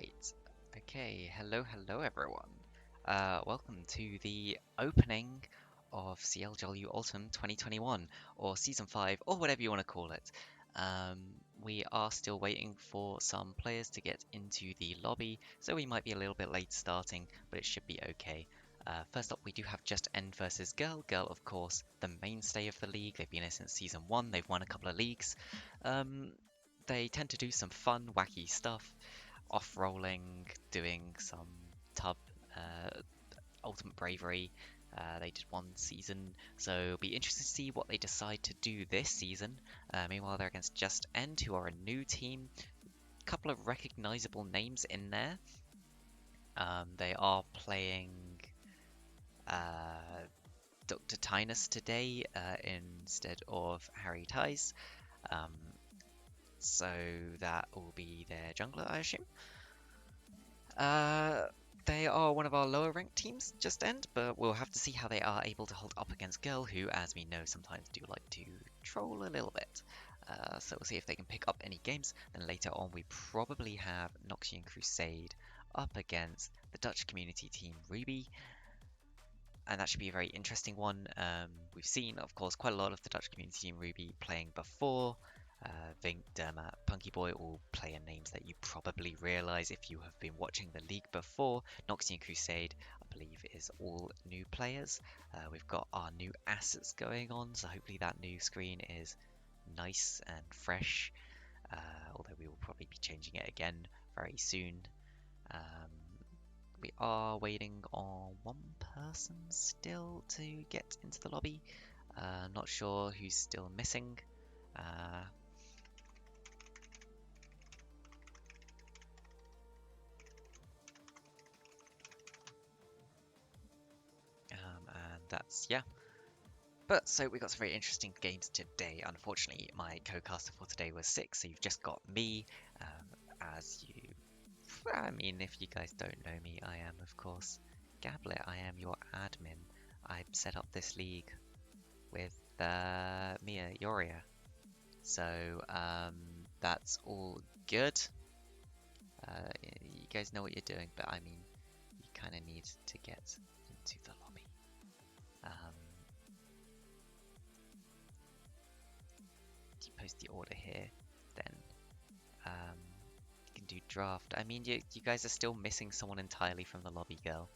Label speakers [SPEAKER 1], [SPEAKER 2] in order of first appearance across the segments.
[SPEAKER 1] Right. Okay. Hello everyone. Welcome to the opening of CL Jolyu Autumn 2021, or Season 5, or whatever you want to call it. We are still waiting for some players to get into the lobby, so we might be a little bit late starting, but it should be okay. First up, we do have Just End versus Girl. Girl, of course, the mainstay of the league. They've been here since Season 1. They've won a couple of leagues. They tend to do some fun, wacky stuff. Off-rolling, doing some tub ultimate bravery. They did one season, so it'll be interesting to see what they decide to do this season. Meanwhile, they're against Just End, who are a new team. A couple of recognizable names in there. They are playing Dr. Tynus today instead of Harry Ties. So that will be their jungler, I assume. They are one of our lower ranked teams, Just End, but we'll have to see how they are able to hold up against Girl, who, as we know, sometimes do like to troll a little bit. So we'll see if they can pick up any games. Then later on, we probably have Noxian Crusade up against the Dutch community team Ruby. And that should be a very interesting one. We've seen, of course, quite a lot of the Dutch community team Ruby playing before. Vink, Derma, Punky Boy, all player names that you probably realize if you have been watching the league before. Noxian Crusade, I believe, is all new players. We've got our new assets going on, so hopefully that new screen is nice and fresh, although we will probably be changing it again very soon. We are waiting on one person still to get into the lobby. Not sure who's still missing. And that's, yeah. But so we got some very interesting games today. Unfortunately, my co-caster for today was sick, so you've just got me. I mean, if you guys don't know me, I am, of course, Gablet. I am your admin. I set up this league with Mia Yoria. So that's all good. You guys know what you're doing, but I mean, you kind of need to get into the lobby. If you post the order here, then you can do draft. I mean, you guys are still missing someone entirely from the lobby, girl.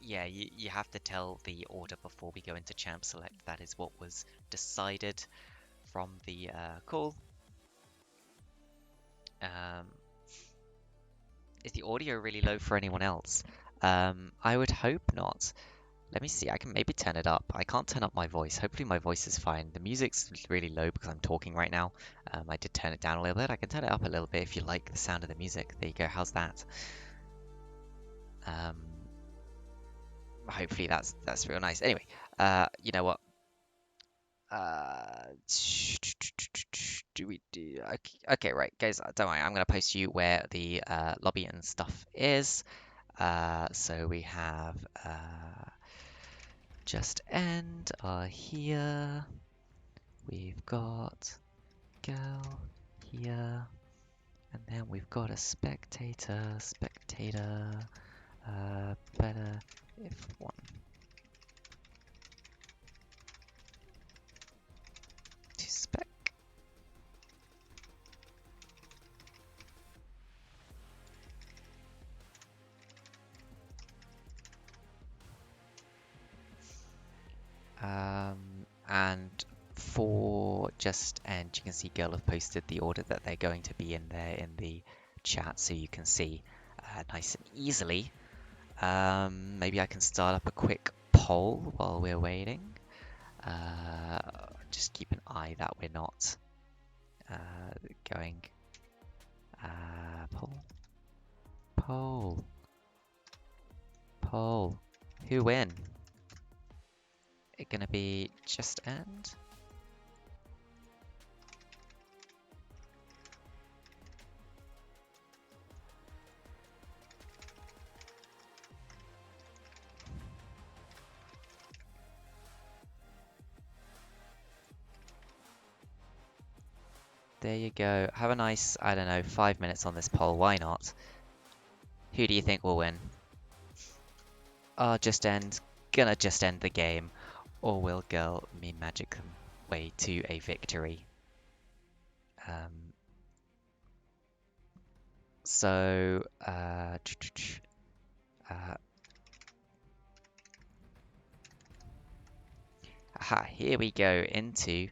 [SPEAKER 1] Yeah, you have to tell the order before we go into champ select. That is what was decided from the call. Is the audio really low for anyone else? I would hope not. Let me see, I can maybe turn it up. I can't turn up my voice. Hopefully my voice is fine. The music's really low because I'm talking right now. I did turn it down a little bit. I can turn it up a little bit if you like the sound of the music. There you go, how's that? Hopefully that's real nice. Anyway, you know what? Do we do? Okay, right, guys. Don't worry. I'm gonna post you where the lobby and stuff is. So we have Just End here. We've got Girl here, and then we've got a spectator. Better if one. To spec. And for Just End, you can see Girl have posted the order that they're going to be in there in the chat, so you can see nice and easily. Maybe I can start up a quick poll while we're waiting. Just keep an eye that we're not going poll. Who win? It gonna be Just End? There you go. Have a nice, I don't know, 5 minutes on this poll. Why not? Who do you think will win? Just end. Gonna just end the game. Or will girl me magic them way to a victory? Um, so, uh, aha, here we go into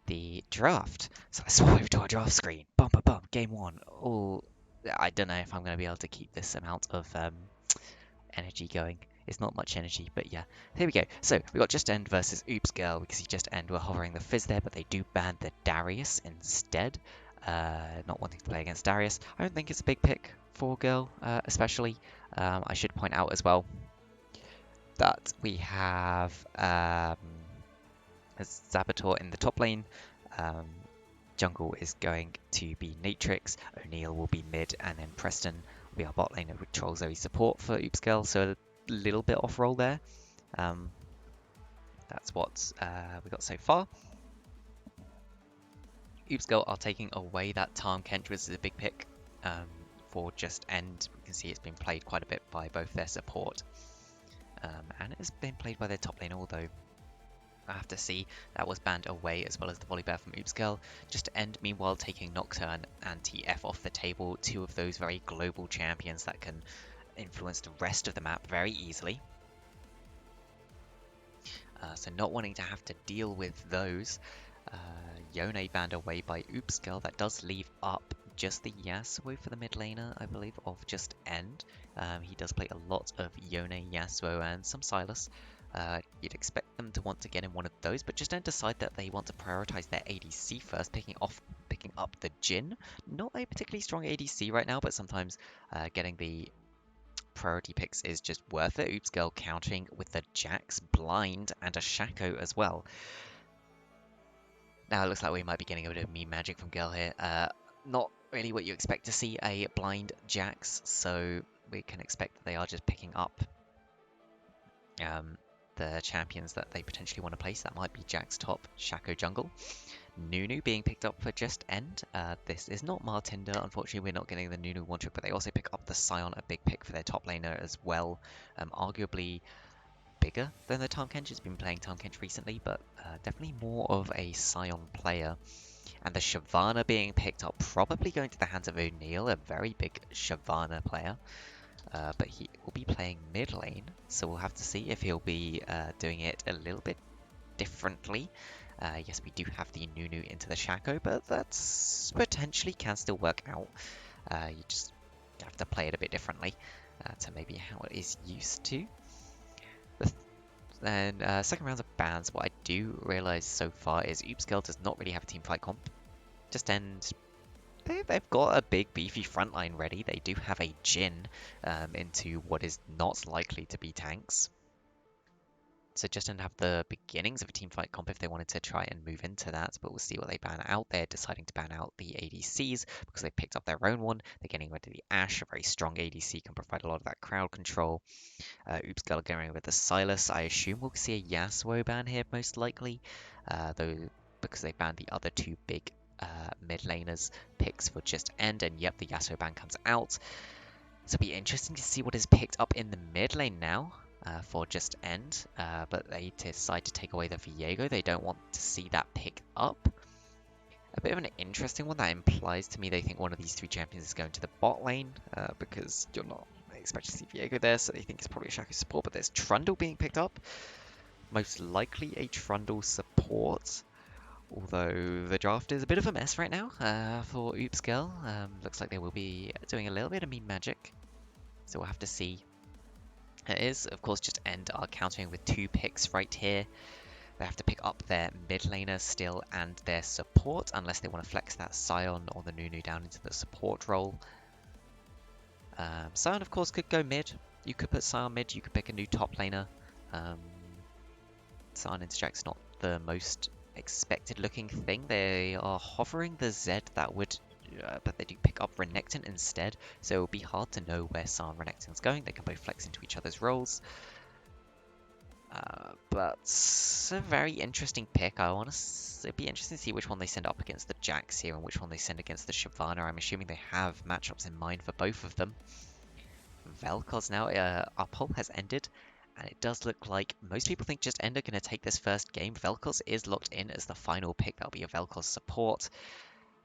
[SPEAKER 1] the draft. So let's swap over to our draft screen. Bum bum bum. Game one. Oh, I don't know if I'm going to be able to keep this amount of energy going. It's not much energy, but yeah. Here we go. So we got Just End versus Oops Girl. We can see Just End were hovering the Fizz there, but they do ban the Darius instead. Not wanting to play against Darius. I don't think it's a big pick for Girl, especially. I should point out as well that we have Saboteur in the top lane. Um, Jungle is going to be Natrix, O'Neil will be mid, and then Preston will be our bot lane with Troll Zoe support for Oops Girl, so a little bit off roll there. That's what we got so far. Oops Girl are taking away that Tarn Kench, which is a big pick for Just End. We can see it's been played quite a bit by both their support, and it has been played by their top lane, although I have to see that was banned away, as well as the volley bear from Oops Girl. Just to end, meanwhile, taking Nocturne and TF off the table, two of those very global champions that can influence the rest of the map very easily. So not wanting to have to deal with those. Yone banned away by Oops Girl. That does leave up just the Yasuo for the mid laner, I believe, of Just End. He does play a lot of Yone, Yasuo, and some Sylas. You'd expect them to want to get in one of those, but Just End decide that they want to prioritize their ADC first, picking up the Jhin. Not a particularly strong ADC right now, but sometimes getting the priority picks is just worth it. Oops Girl countering with the Jax, Blind, and a Shaco as well. Now it looks like we might be getting a bit of meme magic from Girl here. Not really what you expect to see, a Blind Jax, so we can expect that they are just picking up the champions that they potentially want to place. That might be Jax top, Shaco jungle. Nunu being picked up for Just End. This is not Martinder. Unfortunately, we're not getting the Nunu one trick, but they also pick up the Sion, a big pick for their top laner as well. Arguably bigger than the Tahm Kench. Has been playing Tahm Kench recently, but definitely more of a Sion player. And the Shyvana being picked up, probably going to the hands of O'Neil, a very big Shyvana player. But he will be playing mid lane, so we'll have to see if he'll be doing it a little bit differently. Yes, we do have the Nunu into the Shaco, but that's potentially can still work out. You just have to play it a bit differently to maybe how it is used to. Then second round of bans, what I do realise so far is Oops Girl does not really have a team fight comp. Just End, they've got a big beefy frontline ready. They do have a Jhin into what is not likely to be tanks. So Just End have the beginnings of a team fight comp if they wanted to try and move into that, but we'll see what they ban out. They're deciding to ban out the ADCs because they picked up their own one. They're getting rid of the Ashe, a very strong ADC, can provide a lot of that crowd control. Oops Girl going with the Sylas. I assume we'll see a Yasuo ban here most likely, though because they banned the other two big mid laners picks for Just End, and yep, the Yasuo ban comes out. So it'll be interesting to see what is picked up in the mid lane now for Just End, but they decide to take away the Viego. They don't want to see that pick up. A bit of an interesting one that implies to me they think one of these three champions is going to the bot lane because you're not expecting to see Viego there, so they think it's probably a Shaco support, but there's Trundle being picked up. Most likely a Trundle support, although the draft is a bit of a mess right now for Oops Girl. Looks like they will be doing a little bit of meme magic, so we'll have to see. It is, of course, Just End are countering with two picks right here. They have to pick up their mid laner still and their support, unless they want to flex that Sion or the Nunu down into the support role. Sion, of course, could go mid. You could put Sion mid, you could pick a new top laner. Sion into Jack's not the most expected looking thing. They are hovering the Z that would, but they do pick up Renekton instead, so it will be hard to know where Sion and Renekton's going. They can both flex into each other's roles. But a very interesting pick. I want to Velcals. It'd be interesting to see which one they send up against the Jax here and which one they send against the Shyvana. I'm assuming they have matchups in mind for both of them. Velcals now, our poll has ended, and it does look like most people think Just End are going to take this first game. Velcals is locked in as the final pick. That'll be a Velcals support.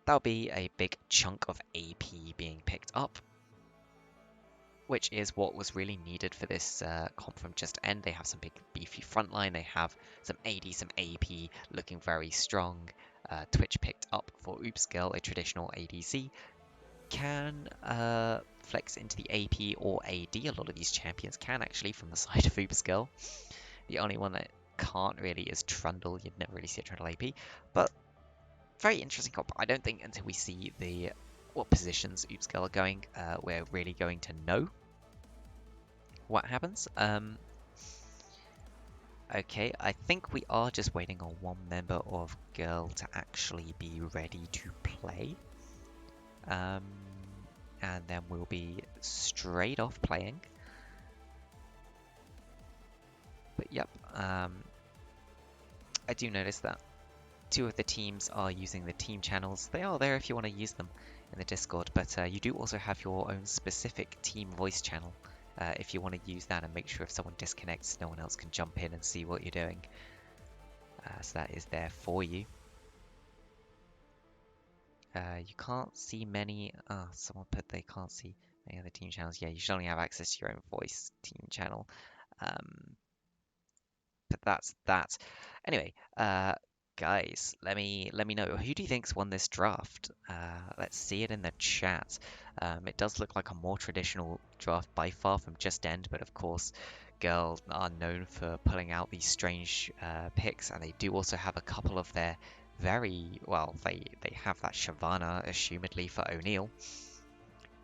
[SPEAKER 1] That'll be a big chunk of AP being picked up, which is what was really needed for this comp from Just End. They have some big beefy frontline. They have some AD, some AP looking very strong. Twitch picked up for Oops Girl, a traditional ADC. Can flex into the AP or AD. A lot of these champions can actually from the side of Oops Girl. The only one that can't really is Trundle. You'd never really see a Trundle AP. But very interesting comp. I don't think until we see what positions Oops Girl are going, we're really going to know what happens. Okay, I think we are just waiting on one member of Girl to actually be ready to play. And then we'll be straight off playing. But yep, I do notice that two of the teams are using the team channels. They are there if you want to use them in the Discord, but you do also have your own specific team voice channel if you want to use that and make sure if someone disconnects, no one else can jump in and see what you're doing. So that is there for you. You can't see many. Someone put they can't see any other team channels. Yeah, you should only have access to your own voice team channel. But that's that. Anyway, guys, let me know, who do you think's won this draft? Let's see it in the chat. It does look like a more traditional draft by far from Just End, but of course, Girl are known for pulling out these strange picks, and they do also have a couple of their very well. They have that Shyvana, assumedly for O'Neal.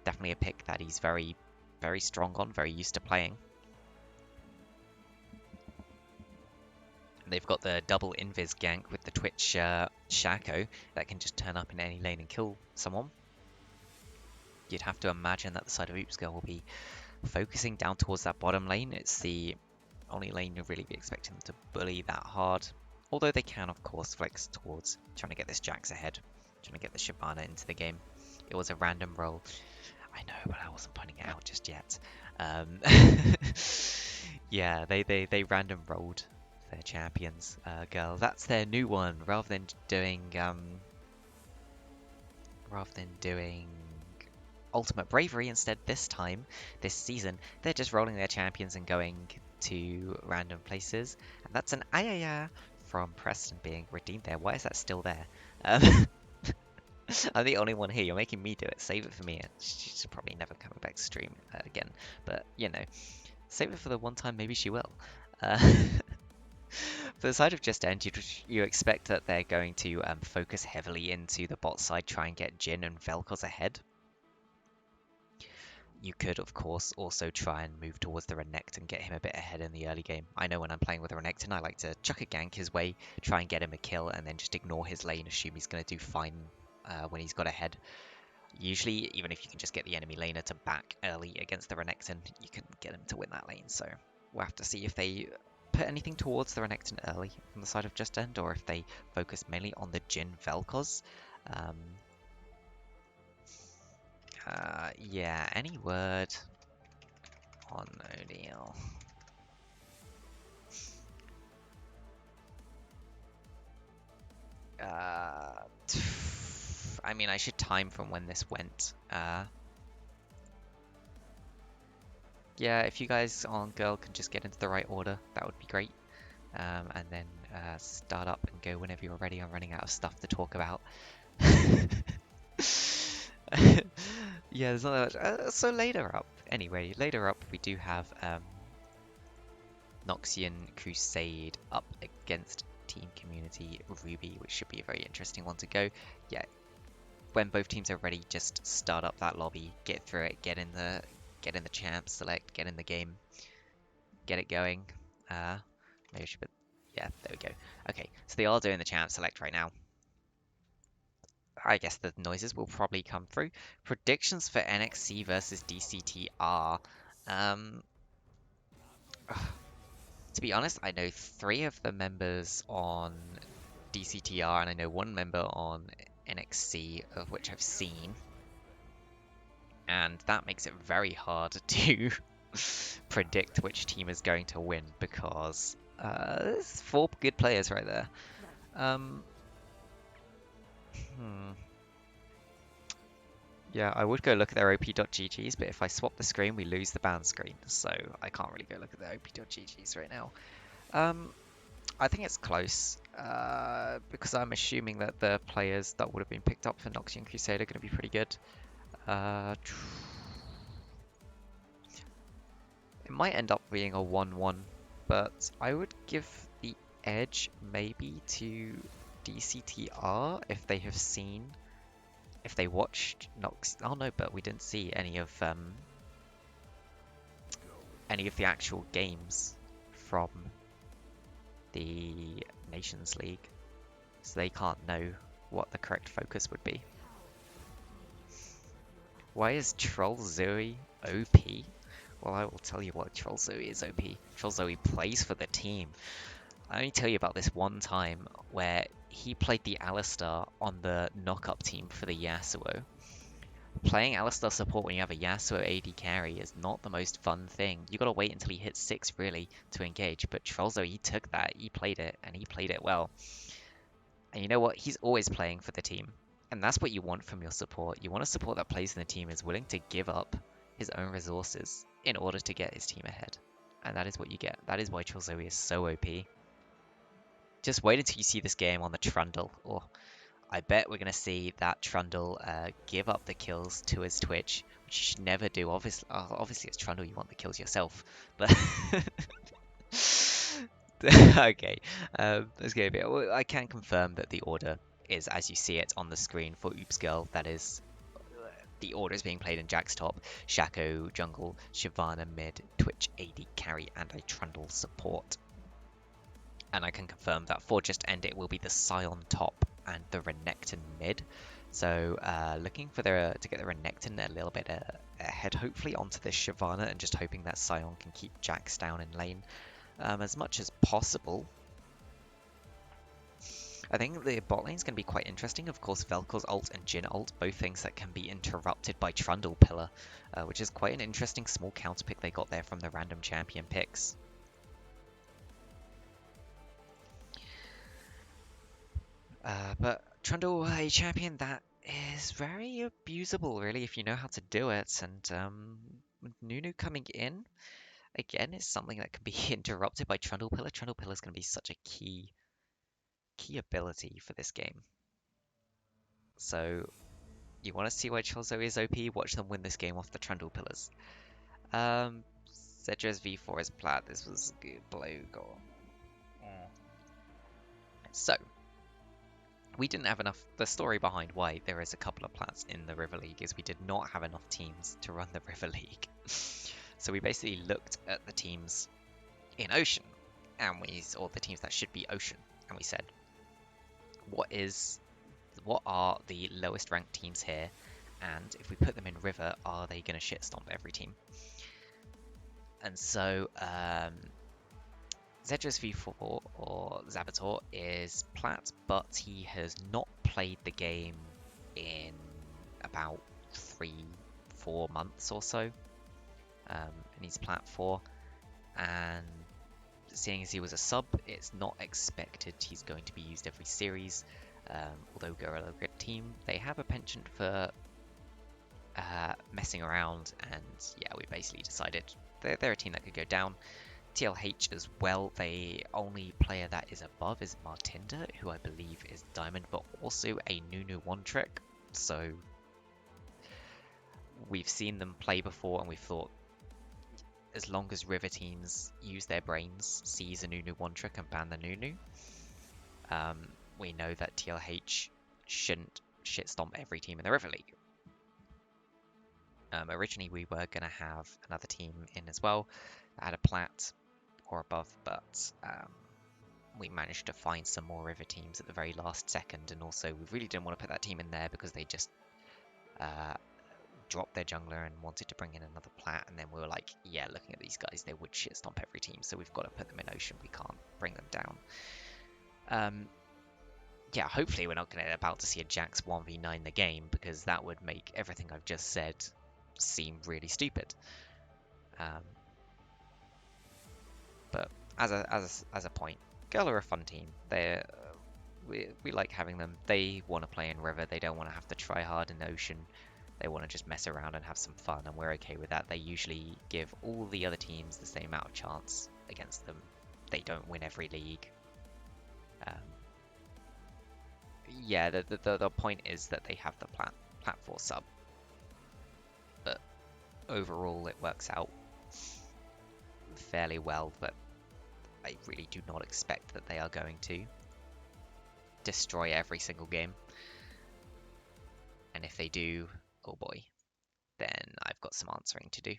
[SPEAKER 1] Definitely a pick that he's very strong on, very used to playing. They've got the double invis gank with the Twitch Shaco that can just turn up in any lane and kill someone. You'd have to imagine that the side of Oops Girl will be focusing down towards that bottom lane. It's the only lane you'll really be expecting them to bully that hard. Although they can, of course, flex towards trying to get this Jax ahead, trying to get the Shyvana into the game. It was a random roll. I know, but I wasn't pointing it out just yet. Yeah, they random rolled their champions. Girl, that's their new one. Rather than doing Ultimate Bravery instead this season, they're just rolling their champions and going to random places. And that's an Ayaya from Preston being redeemed there. Why is that still there? I'm the only one here. You're making me do it. Save it for me. She's probably never coming back to stream again. But, you know, save it for the one time maybe she will. For the side of Just End, you expect that they're going to focus heavily into the bot side, try and get Jhin and Vel'Koz ahead. You could, of course, also try and move towards the Renekton and get him a bit ahead in the early game. I know when I'm playing with a Renekton, I like to chuck a gank his way, try and get him a kill, and then just ignore his lane, assume he's going to do fine when he's got ahead. Usually, even if you can just get the enemy laner to back early against the Renekton, you can get him to win that lane. So we'll have to see if they put anything towards the Renekton early from the side of Just End, or if they focus mainly on the Jhin Vel'Koz. Yeah, any word on O'Neal? I mean, I should time from when this went. Yeah, if you guys on Girl can just get into the right order, that would be great. And then start up and go whenever you're ready. I'm running out of stuff to talk about. Yeah, there's not that much. So later up, anyway, later up we do have Noxian Crusade up against Team Community Ruby, which should be a very interesting one to go. Yeah, when both teams are ready, just start up that lobby, get through it, get in the champ select, get in the game, get it going. Maybe I should put, yeah, there we go. Okay, so they are doing the champ select right now. I guess the noises will probably come through. Predictions for NXC versus DCT are, to be honest, I know 3 of the members on DCTR, and I know one member on NXC, of which I've seen, and that makes it very hard to predict which team is going to win because there's 4 good players right there. Um, hmm. Yeah, I would go look at their op.ggs, but if I swap the screen, we lose the ban screen, so I can't really go look at their op.ggs right now. I think it's close, because I'm assuming that the players that would have been picked up for Noxian Crusade are going to be pretty good. It might end up being a 1-1, but I would give the edge maybe to DCTR if they have seen, if they watched Nox. Oh no, but we didn't see any of the actual games from the Nations League, so they can't know what the correct focus would be. Why is Troll Zoe OP? Well, I will tell you why Troll Zoe is OP. Troll Zoe plays for the team. I only tell you about this one time where he played the Alistar on the knock-up team for the Yasuo. Playing Alistar support when you have a Yasuo AD carry is not the most fun thing. You gotta wait until he hits 6 really to engage, but Trollzo, he took that, he played it, and he played it well. And you know what? He's always playing for the team. And that's what you want from your support. You want a support that plays in the team is willing to give up his own resources in order to get his team ahead. And that is what you get. That is why Trollzo is so OP. Just wait until you see this game on the Trundle. Or I bet we're going to see that Trundle give up the kills to his Twitch, which you should never do. Obviously it's Trundle, you want the kills yourself. But okay, let's go a bit. Well, I can confirm that the order is as you see it on the screen for Oops Girl. That is, the order is being played in Jack's top, Shaco jungle, Shyvana mid, Twitch AD carry, and a Trundle support. And I can confirm that for Just End it will be the Scion top and the Renekton mid. So looking for to get the Renekton a little bit ahead, hopefully onto this Shyvana, and just hoping that Scion can keep Jax down in lane as much as possible. I think the bot lane is going to be quite interesting. Of course, Vel'Koz ult and Jhin ult, both things that can be interrupted by Trundle Pillar, which is quite an interesting small counter pick they got there from the random champion picks. But Trundle, a champion that is very abusable, really, if you know how to do it. And Nunu coming in, again, is something that can be interrupted by Trundle Pillar. Trundle Pillar is going to be such a key ability for this game. So you want to see why Cholzo is OP? Watch them win this game off the Trundle Pillars. Zedra's V4 is plat. This was a good blow goal. So we didn't have enough. The story behind why there is a couple of plats in the River League is we did not have enough teams to run the River League. So we basically looked at the teams in Ocean, and or the teams that should be Ocean, and we said, what are the lowest ranked teams here, and if we put them in River, are they going to shit stomp every team? And so Zedra's V4 or Zabator is plat, but he has not played the game in about 3-4 months or so, and he's plat 4, and seeing as he was a sub, it's not expected he's going to be used every series. Although CoraL are a good team, they have a penchant for messing around, and yeah, we basically decided they're a team that could go down. TLH as well, the only player that is above is Martinda, who I believe is Diamond, but also a Nunu one-trick. So we've seen them play before, and we've thought, as long as River teams use their brains, seize a Nunu one-trick and ban the Nunu, we know that TLH shouldn't shitstomp every team in the River League. Originally, we were going to have another team in as well that had a plat or above, but we managed to find some more River teams at the very last second, and also we really didn't want to put that team in there because they just dropped their jungler and wanted to bring in another plat, and then we were like, yeah, looking at these guys, they would shitstomp every team, so we've got to put them in Ocean, we can't bring them down. yeah, hopefully we're not about to see a Jax 1v9 the game, because that would make everything I've just said seem really stupid. Um, but as a point, Girl are a fun team. We like having them. They want to play in River. They don't want to have to try hard in Ocean. They want to just mess around and have some fun, and we're okay with that. They usually give all the other teams the same amount of chance against them. They don't win every league. Um, yeah, the point is that they have the plat 4 sub, but overall it works out fairly well. But I really do not expect that they are going to destroy every single game. And if they do, oh boy, then I've got some answering to do.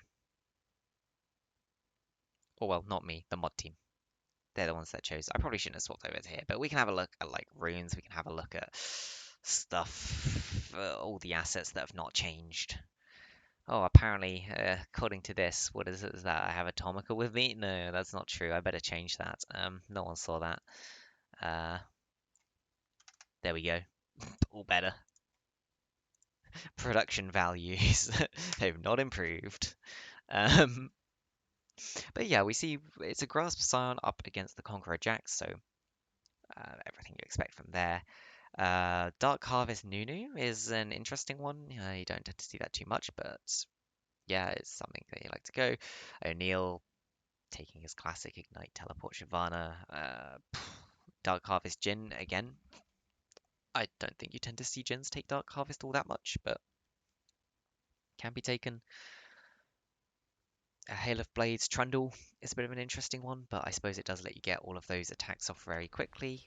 [SPEAKER 1] Or well, not me, the mod team. They're the ones that chose. I probably shouldn't have swapped over to here, but we can have a look at like runes. We can have a look at stuff, all the assets that have not changed. Oh, apparently, according to this, what is it? Is that I have Atomica with me? No, that's not true. I better change that. No one saw that. Uh, there we go. All better. Production values have not improved. Um, but yeah, we see it's a Grasp Scion up against the Conqueror Jax, so everything you expect from there. Dark Harvest Nunu is an interesting one. You don't tend to see that too much, but yeah, it's something that you like to go. O'Neal taking his classic Ignite Teleport Shyvana. Dark Harvest Jin again. I don't think you tend to see Jins take Dark Harvest all that much, but can be taken. A Hail of Blades Trundle is a bit of an interesting one, but I suppose it does let you get all of those attacks off very quickly.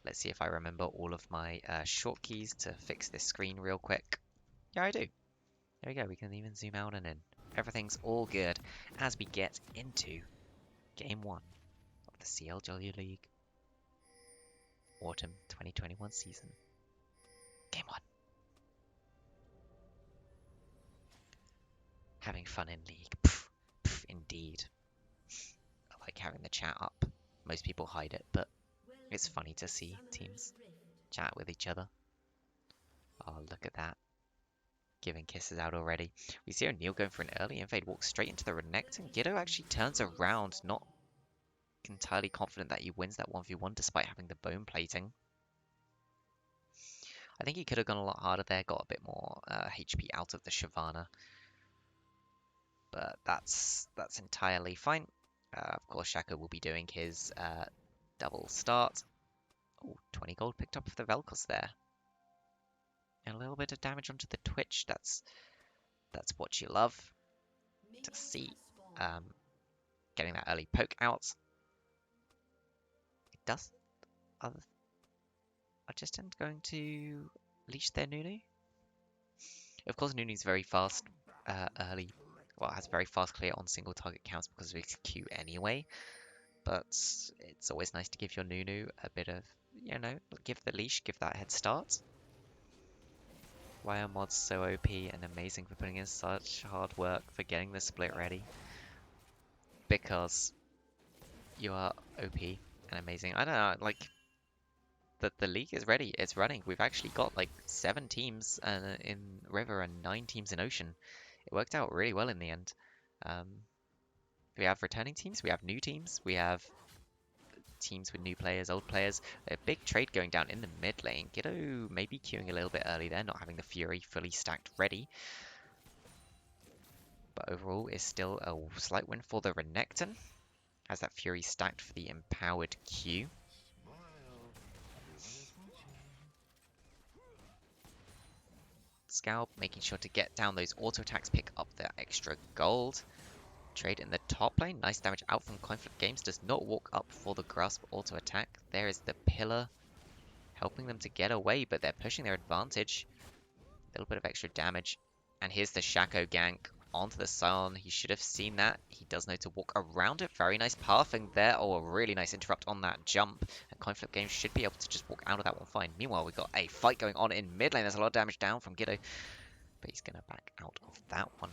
[SPEAKER 1] Let's see if I remember all of my short keys to fix this screen real quick. Yeah, I do. There we go. We can even zoom out and in. Everything's all good as we get into Game 1 of the CL Jolyu League Autumn 2021 season. Game 1. Having fun in League. Pff, pff, indeed. I like having the chat up. Most people hide it, but it's funny to see teams chat with each other. Oh, look at that. Giving kisses out already. We see O'Neal going for an early invade, walks straight into the Renekton. Giddo actually turns around, not entirely confident that he wins that 1v1 despite having the bone plating. I think he could have gone a lot harder there, got a bit more HP out of the Shyvana. But that's entirely fine. Of course, Shaco will be doing his double start. Oh, 20 gold picked up for the Vel'Koz there. And a little bit of damage onto the Twitch. That's what you love to see. Getting that early poke out. It does. Are just going to leash their Nunu? Of course, Nunu's very fast early. Well, has very fast clear on single target counts because of his Q anyway. But it's always nice to give your Nunu a bit of, give the leash, give that head start. Why are mods so OP and amazing for putting in such hard work for getting the split ready? Because you are OP and amazing. I don't know, like, the league is ready. It's running. We've actually got like 7 teams in River and 9 teams in Ocean. It worked out really well in the end. We have returning teams. We have new teams. We have teams with new players, old players. A big trade going down in the mid lane. Giddo maybe queuing a little bit early there, not having the Fury fully stacked ready. But overall, is still a slight win for the Renekton. Has that Fury stacked for the empowered Q. Scalp, making sure to get down those auto attacks, pick up the extra gold. Trade in the top lane. Nice damage out from Conflict Games. Does not walk up for the Grasp auto attack. There is the pillar helping them to get away, but they're pushing their advantage. A little bit of extra damage. And here's the Shaco gank onto the Scion. He should have seen that. He does know to walk around it. Very nice pathing there. Oh, a really nice interrupt on that jump. And Conflict Games should be able to just walk out of that one fine. Meanwhile, we've got a fight going on in mid lane. There's a lot of damage down from Giddo, but he's going to back out of that one.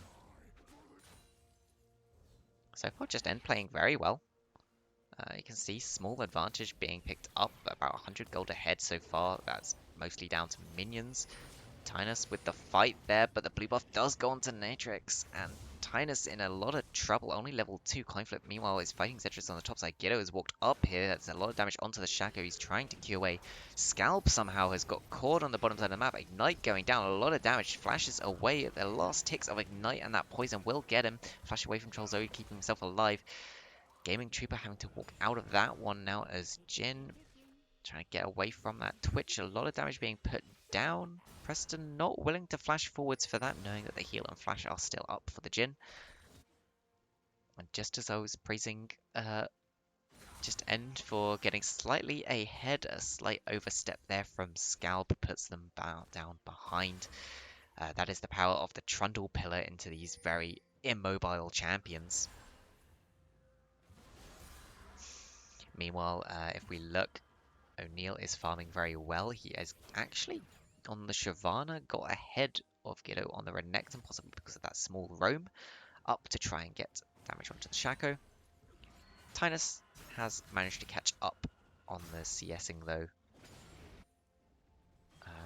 [SPEAKER 1] So far, just end playing very well. You can see small advantage being picked up, about 100 gold ahead so far. That's mostly down to minions. Tynus with the fight there, but the blue buff does go onto Natrix, and Tynus in a lot of trouble, only level 2 coin flip. Meanwhile, is fighting Zetrix on the top side. Ghetto has walked up here, that's a lot of damage onto the Shaco. He's trying to queue away. Scalp somehow has got caught on the bottom side of the map. Ignite going down, a lot of damage. Flashes away at the last ticks of Ignite, and that poison will get him. Flash away from Troll Zoe, keeping himself alive. Gaming Trooper having to walk out of that one now as Jin trying to get away from that Twitch. A lot of damage being put down. Preston not willing to flash forwards for that, knowing that the heal and flash are still up for the Jin. And just as I was praising just End for getting slightly ahead, a slight overstep there from Scalp puts them down behind. That is the power of the Trundle Pillar into these very immobile champions. Meanwhile, if we look, O'Neal is farming very well. He has actually, on the Shyvana, got ahead of Giddo on the Renekton, possibly because of that small roam, up to try and get damage onto the Shaco. Tynus has managed to catch up on the CSing though.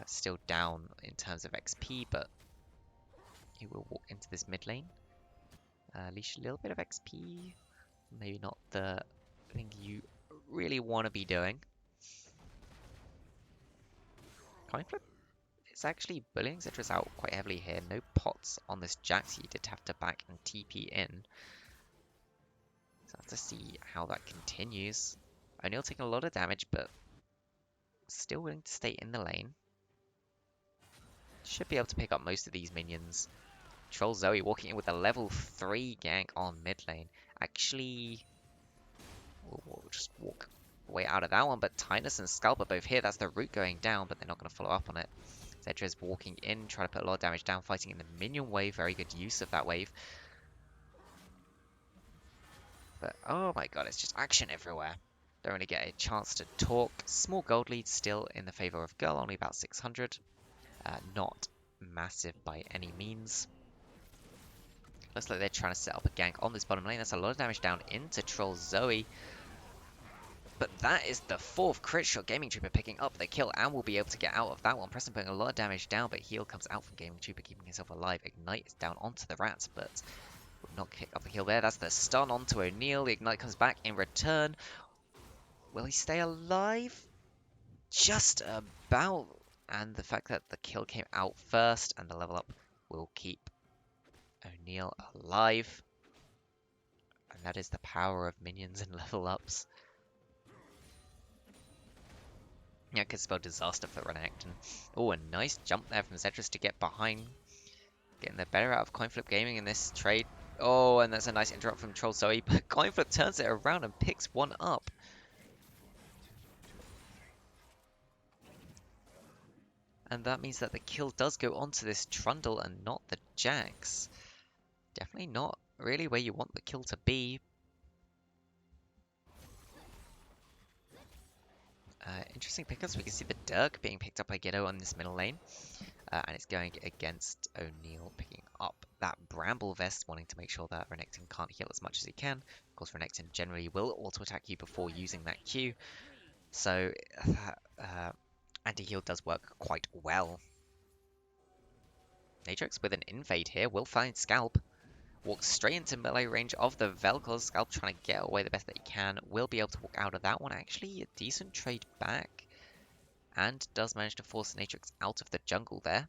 [SPEAKER 1] Still down in terms of XP, but he will walk into this mid lane. Leash a little bit of XP, maybe not the thing you really want to be doing. Coin flip is actually bullying Zetra's out quite heavily here. No pots on this Jax. He did have to back and TP in. So I have to see how that continues. O'Neal taking a lot of damage, but still willing to stay in the lane. Should be able to pick up most of these minions. Troll Zoe walking in with a level 3 gank on mid lane. Actually, we'll just walk away out of that one, but Tynus and Scalp are both here. That's the root going down, but they're not going to follow up on it. Zedra's walking in, trying to put a lot of damage down, fighting in the minion wave. Very good use of that wave. But oh my god, it's just action everywhere. Don't really get a chance to talk. Small gold lead still in the favor of Girl, only about 600. Not massive by any means. Looks like they're trying to set up a gank on this bottom lane. That's a lot of damage down into Troll Zoe. But that is the 4th crit shot Gaming Trooper picking up the kill and will be able to get out of that one. Preston putting a lot of damage down, but heal comes out from Gaming Trooper, keeping himself alive. Ignite is down onto the rats, but will not kick up the kill there. That's the stun onto O'Neal. The Ignite comes back in return. Will he stay alive? Just about. And the fact that the kill came out first and the level up will keep O'Neal alive. And that is the power of minions and level ups. Yeah, could spell disaster for Renekton. Oh, a nice jump there from Zedris to get behind. Getting the better out of Coinflip Gaming in this trade. Oh, and that's a nice interrupt from Troll Zoe, but Coinflip turns it around and picks one up. And that means that the kill does go onto this Trundle and not the Jax. Definitely not really where you want the kill to be. Interesting pickups. We can see the Dirk being picked up by Ghetto on this middle lane. And it's going against O'Neal picking up that Bramble Vest, wanting to make sure that Renekton can't heal as much as he can. Of course, Renekton generally will auto-attack you before using that Q. So, anti-heal does work quite well. Natrix with an invade here will find Scalp. Walks straight into melee range of the Vel'Koz. Scalp trying to get away the best that he can. Will be able to walk out of that one. Actually, a decent trade back. And does manage to force Natrix out of the jungle there.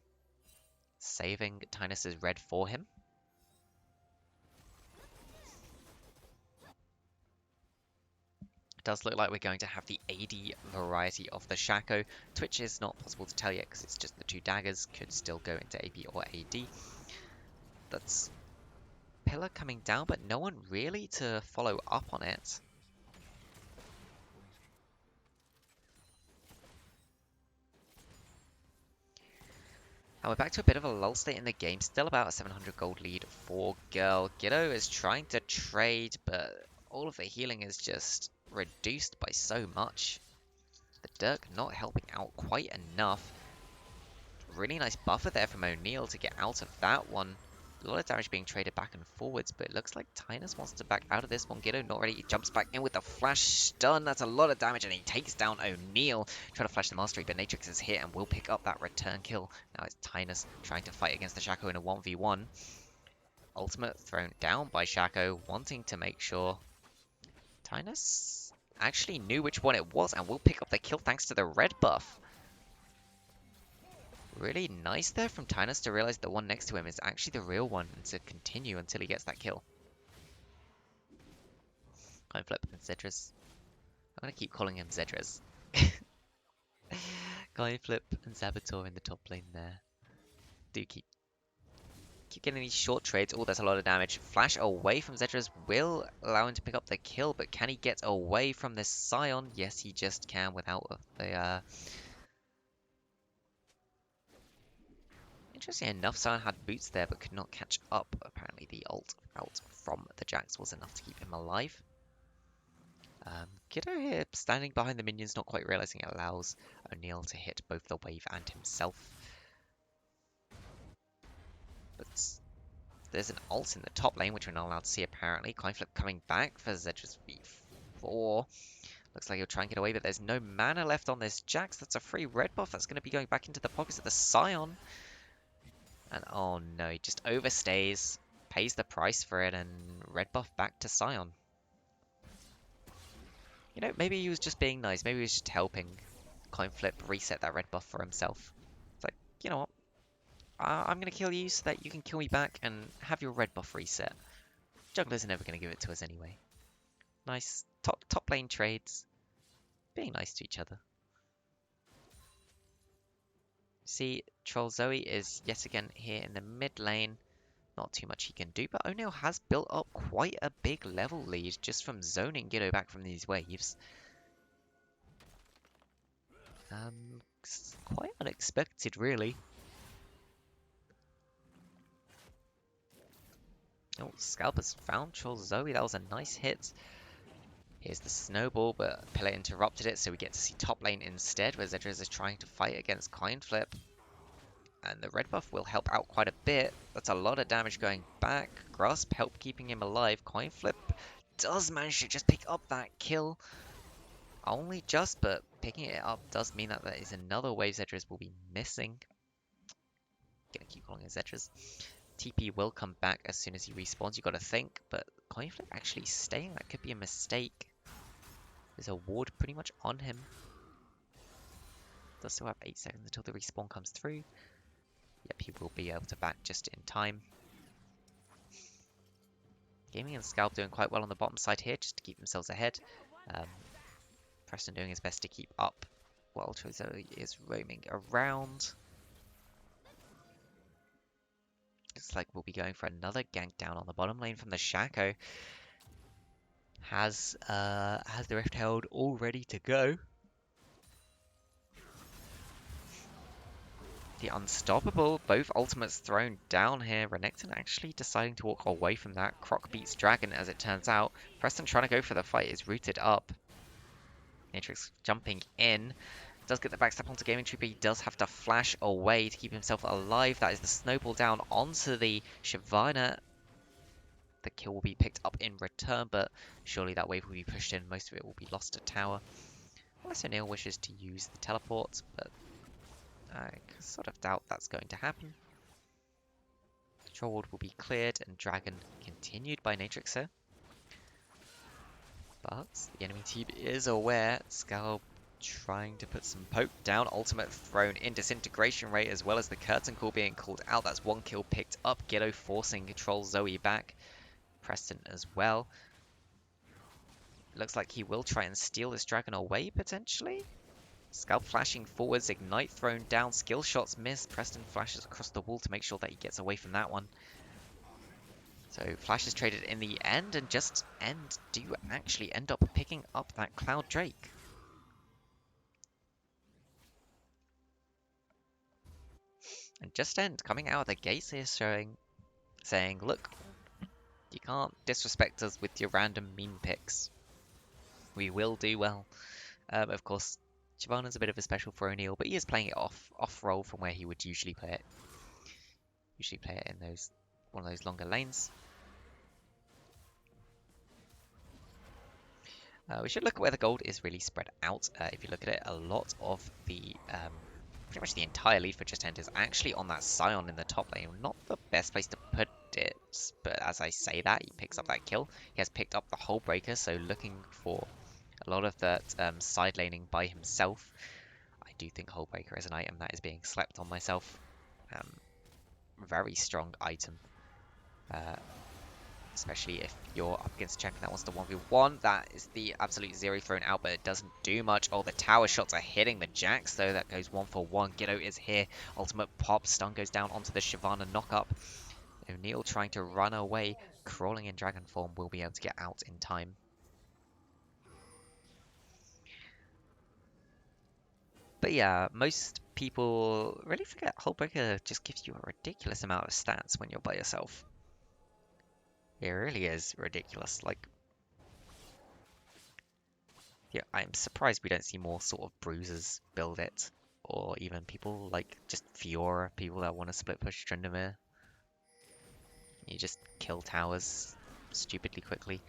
[SPEAKER 1] Saving Tynus's red for him. It does look like we're going to have the AD variety of the Shaco. Twitch is not possible to tell yet because it's just the 2 daggers. Could still go into AP or AD. That's Pillar coming down, but no one really to follow up on it. And we're back to a bit of a lull state in the game. Still about a 700 gold lead for Girl. Giddo is trying to trade, but all of the healing is just reduced by so much. The Dirk not helping out quite enough. Really nice buffer there from O'Neal to get out of that one. A lot of damage being traded back and forwards, but it looks like Tynus wants to back out of this one. Giddo not ready. He jumps back in with the flash stun. That's a lot of damage, and he takes down O'Neal. Trying to flash the mastery, but Natrix is here and will pick up that return kill. Now it's Tynus trying to fight against the Shaco in a 1v1. Ultimate thrown down by Shaco, wanting to make sure Tynus actually knew which one it was and will pick up the kill thanks to the red buff. Really nice there from Tynus to realize the one next to him is actually the real one and to continue until he gets that kill. Coin flip and Zedrez. I'm gonna keep calling him Zedrez. Coin flip and Saboteur in the top lane there. Do keep getting these short trades. Oh, that's a lot of damage. Flash away from Zedrez will allow him to pick up the kill, but can he get away from this Scion? Yes, he just can without the Interesting enough, Scion had boots there, but could not catch up. Apparently the ult out from the Jax was enough to keep him alive. Kiddo here standing behind the minions, not quite realizing it allows O'Neal to hit both the wave and himself. But there's an ult in the top lane, which we're not allowed to see apparently. Coin flip coming back for Zedrez V4. Looks like he'll try and get away, but there's no mana left on this Jax. That's a free red buff that's going to be going back into the pockets of the Scion. And oh no, he just overstays, pays the price for it, and red buff back to Scion. You know, maybe he was just being nice. Maybe he was just helping Coin flip reset that red buff for himself. It's like, you know what? I'm going to kill you so that you can kill me back and have your red buff reset. Junglers are never going to give it to us anyway. Nice top lane trades. Being nice to each other. See, Troll Zoe is yet again here in the mid lane. Not too much he can do, but O'Neal has built up quite a big level lead just from zoning Giddo back from these waves. Quite unexpected, really. Oh, Scalper's found Troll Zoe. That was a nice hit. Here's the snowball, but Pillar interrupted it, so we get to see top lane instead, where Zedrez is trying to fight against Coin flip. And the red buff will help out quite a bit. That's a lot of damage going back. Grasp help keeping him alive. Coin flip does manage to just pick up that kill. Only just, but picking it up does mean that there is another wave Zedrez will be missing. Gonna keep calling it Zedrez. TP will come back as soon as he respawns, you gotta think, but Coin flip actually staying, that could be a mistake. There's a ward pretty much on him. Does still have 8 seconds until the respawn comes through. Yep, he will be able to back just in time. Gaming and Scalp doing quite well on the bottom side here, just to keep themselves ahead. Preston doing his best to keep up, while Chozo is roaming around. Looks like we'll be going for another gank down on the bottom lane from the Shaco. Has the Rift Herald all ready to go. The Unstoppable, both ultimates thrown down here. Renekton actually deciding to walk away from that. Croc beats Dragon as it turns out. Preston trying to go for the fight is rooted up. Natrix jumping in. Does get the backstab onto Gaming Tree, but he does have to flash away to keep himself alive. That is the snowball down onto the Shyvana. The kill will be picked up in return, but surely that wave will be pushed in. Most of it will be lost to tower. Unless O'Neal wishes to use the teleport, but I sort of doubt that's going to happen. Troll Ward will be cleared and Dragon continued by Natrix here. But the enemy team is aware. Scalp trying to put some poke down. Ultimate thrown in. Disintegration rate as well as the curtain call being called out. That's one kill picked up. Giddo forcing Troll Zoe back. Preston as well. Looks like he will try and steal this Dragon away potentially. Scalp flashing forwards, Ignite thrown down, skill shots miss. Preston flashes across the wall to make sure that he gets away from that one. So Flash is traded in the end, and just End do actually end up picking up that Cloud Drake. And just End coming out of the gates here saying, look, you can't disrespect us with your random meme picks. We will do well. Of course, Shyvana's a bit of a special for O'Neal, but he is playing it off role from where he would usually play it. Usually play it in those one of those longer lanes. We should look at where the gold is really spread out. If you look at it, a lot of the, pretty much the entire lead for Just End is actually on that Scion in the top lane. Not the best place to put it, but as I say that, he picks up that kill. He has picked up the Hull Breaker, so looking for a lot of that side laning by himself. I do think Hull Breaker is an item that is being slept on myself. Very strong item. Especially if you're up against a champion that wants to 1v1. That is the absolute zero thrown out, but it doesn't do much. Oh, the tower shots are hitting the Jax, though. That goes 1-for-1. Giddo is here. Ultimate pop. Stun goes down onto the Shyvana knockup. O'Neal trying to run away. Crawling in dragon form will be able to get out in time. But yeah, most people really forget Hullbreaker just gives you a ridiculous amount of stats when you're by yourself. It really is ridiculous. Like, yeah, I'm surprised we don't see more sort of bruisers build it, or even people like just Fiora, people that want to split push Tryndamere. You just kill towers stupidly quickly.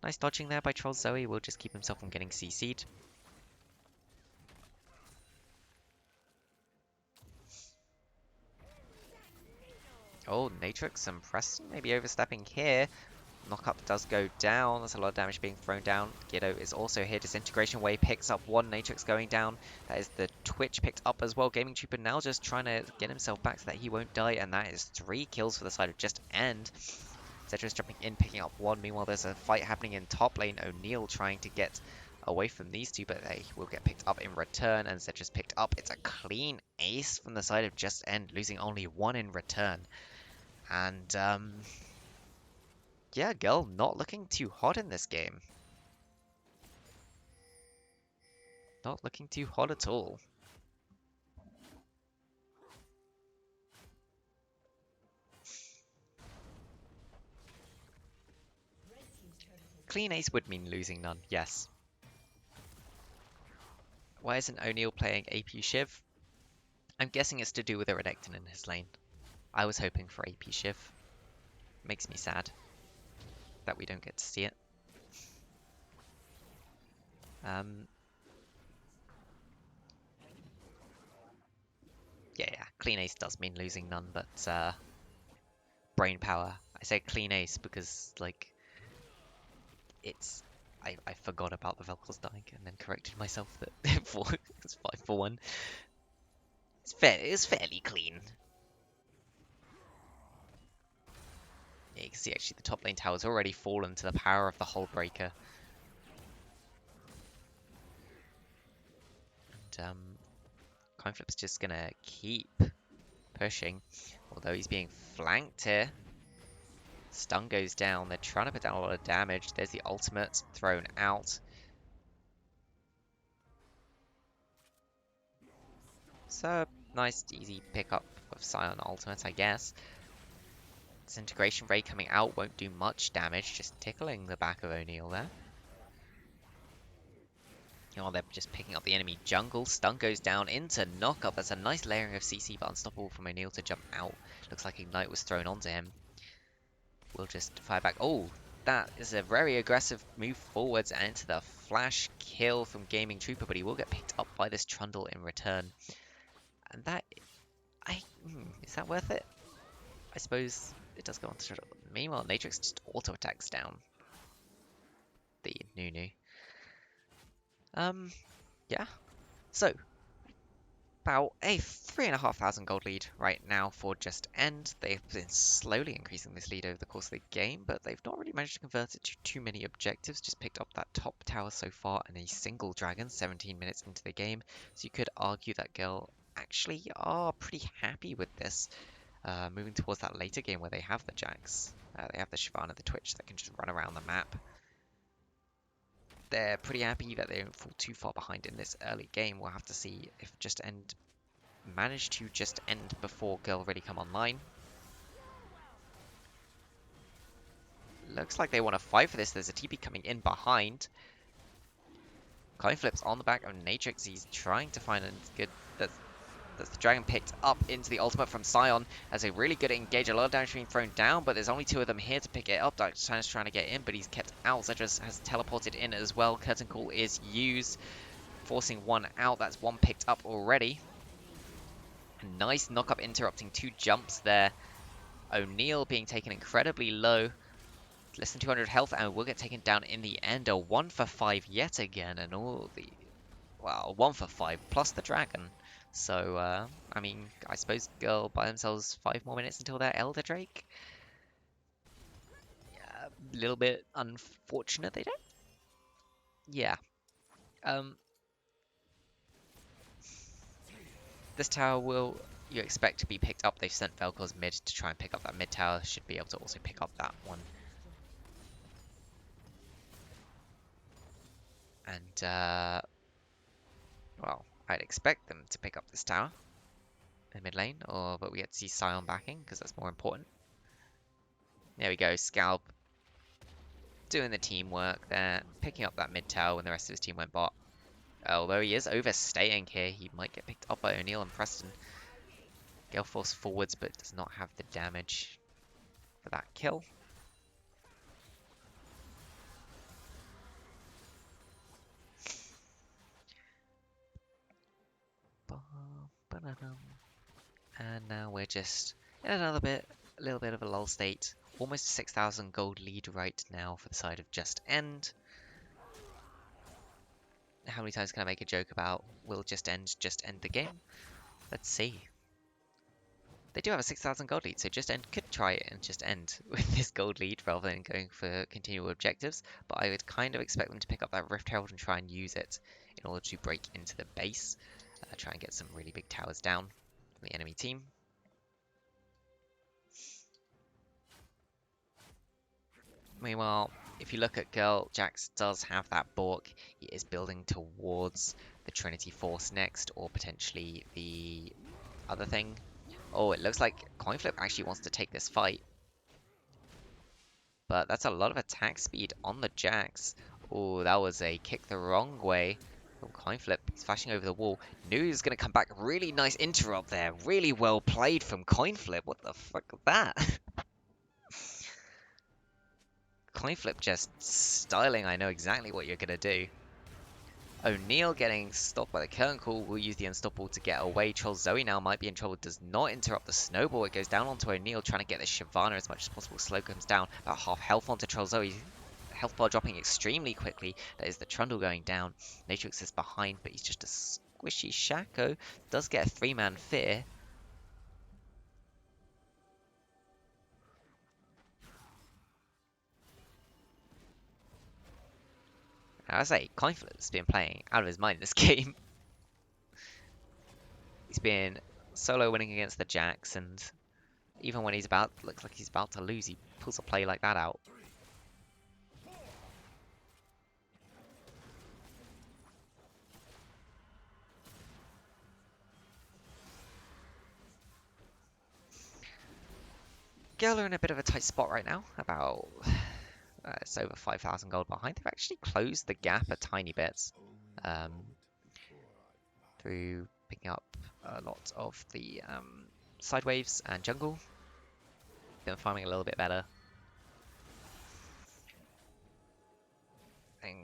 [SPEAKER 1] Nice dodging there by Troll Zoe. Will just keep himself from getting CC'd. Oh, Natrix and Preston maybe overstepping here. Knockup does go down. There's a lot of damage being thrown down. Giddo is also here. Disintegration Wave picks up one. Natrix going down. That is the Twitch picked up as well. Gaming Trooper now just trying to get himself back so that he won't die. And that is 3 kills for the side of Just End. Cetra's jumping in, picking up one. Meanwhile, there's a fight happening in top lane. O'Neal trying to get away from these two, but they will get picked up in return. And Cetra's picked up. It's a clean ace from the side of Just End, losing only 1 in return. And, yeah, Girl not looking too hot in this game. Not looking too hot at all. Clean ace would mean losing none, yes. Why isn't O'Neal playing AP Shiv? I'm guessing it's to do with a Renekton in his lane. I was hoping for AP Shiv. Makes me sad that we don't get to see it. Yeah, clean ace does mean losing none, but brain power. I say clean ace because, like, it's... I forgot about the Vel'Koz dying and then corrected myself that it's 5-for-1. It's fairly clean. Yeah, you can see actually the top lane tower's already fallen to the power of the Hull Breaker. And Coinflip's just gonna keep pushing, although he's being flanked here. Stun goes down. They're trying to put down a lot of damage. There's the ultimate thrown out. So, nice, easy pickup of Scion ultimate, I guess. Disintegration Ray coming out won't do much damage, just tickling the back of O'Neal there. Oh, they're just picking up the enemy jungle. Stun goes down into knockup. That's a nice layering of CC, but unstoppable from O'Neal to jump out. Looks like Ignite was thrown onto him. We'll just fire back. Oh, that is a very aggressive move forwards and into the flash kill from Gaming Trooper, but he will get picked up by this Trundle in return. And that... is that worth it? I suppose it does go on to Trundle. Meanwhile, Natrix just auto-attacks down the Nunu. Yeah. So, about a 3,500 gold lead right now for Just End. They've been slowly increasing this lead over the course of the game, but they've not really managed to convert it to too many objectives. Just picked up that top tower so far and a single dragon 17 minutes into the game. So you could argue that Girl actually are pretty happy with this. Moving towards that later game where they have the Jax. They have the Shyvana, the Twitch that can just run around the map. They're pretty happy that they don't fall too far behind in this early game. We'll have to see if Just End manage to just end before Girl really come online. Looks like they want to fight for this. There's a TP coming in behind. Coinflip's on the back of Natrix. He's trying to find a good That's the dragon picked up into the ultimate from Sion as a really good engage. A lot of damage being thrown down, but there's only two of them here to pick it up. Dark's trying to get in, but he's kept out. Zedras has teleported in as well. Curtain Call is used, forcing one out. That's one picked up already. Nice knock-up interrupting two jumps there. O'Neal being taken incredibly low. Less than 200 health and will get taken down in the end. A 1 for 5 yet again, and all the... Well, 1 for 5 plus the dragon. So, I mean, I suppose Girl buy themselves 5 more minutes until their Elder Drake. Yeah, a little bit unfortunate they don't. Yeah. This tower will, you expect, to be picked up. They've sent Velkor's mid to try and pick up that mid tower. Should be able to also pick up that one. And, well, I'd expect them to pick up this tower in mid lane, but we get to see Sion backing because that's more important. There we go, Scalp doing the teamwork there, picking up that mid tower when the rest of his team went bot. Although he is overstaying here, he might get picked up by O'Neal and Preston. Gale force forwards, but does not have the damage for that kill. And now we're just in a little bit of a lull state. Almost 6,000 gold lead right now for the side of Just End. How many times can I make a joke about will just end the game? Let's see. They do have a 6,000 gold lead, so Just End could try it and just end with this gold lead rather than going for continual objectives. But I would kind of expect them to pick up that Rift Herald and try and use it in order to break into the base. Try and get some really big towers down from the enemy team. Meanwhile, if you look at Girl, Jax does have that Bork. He is building towards the Trinity Force next, or potentially the other thing. Oh, it looks like Coinflip actually wants to take this fight. But that's a lot of attack speed on the Jax. Oh, that was a kick the wrong way from Coinflip. He's flashing over the wall. Knew he was going to come back. Really nice interrupt there. Really well played from Coinflip. What the fuck was that? Coinflip just styling. I know exactly what you're going to do. O'Neal getting stopped by the curtain call. Will use the unstoppable to get away. Troll Zoe now might be in trouble. Does not interrupt the snowball. It goes down onto O'Neal, trying to get the Shyvana as much as possible. Slow comes down. About half health onto Troll Zoe. Health bar dropping extremely quickly. That is the Trundle going down. Natrix is behind, but he's just a squishy Shaco. Does get a 3-man fear. I say, Coinflip's been playing out of his mind this game. He's been solo winning against the Jax, and even when looks like he's about to lose, he pulls a play like that out. Girl are in a bit of a tight spot right now. About it's over 5,000 gold behind. They've actually closed the gap a tiny bit through picking up a lot of the side waves and jungle. Been farming a little bit better. And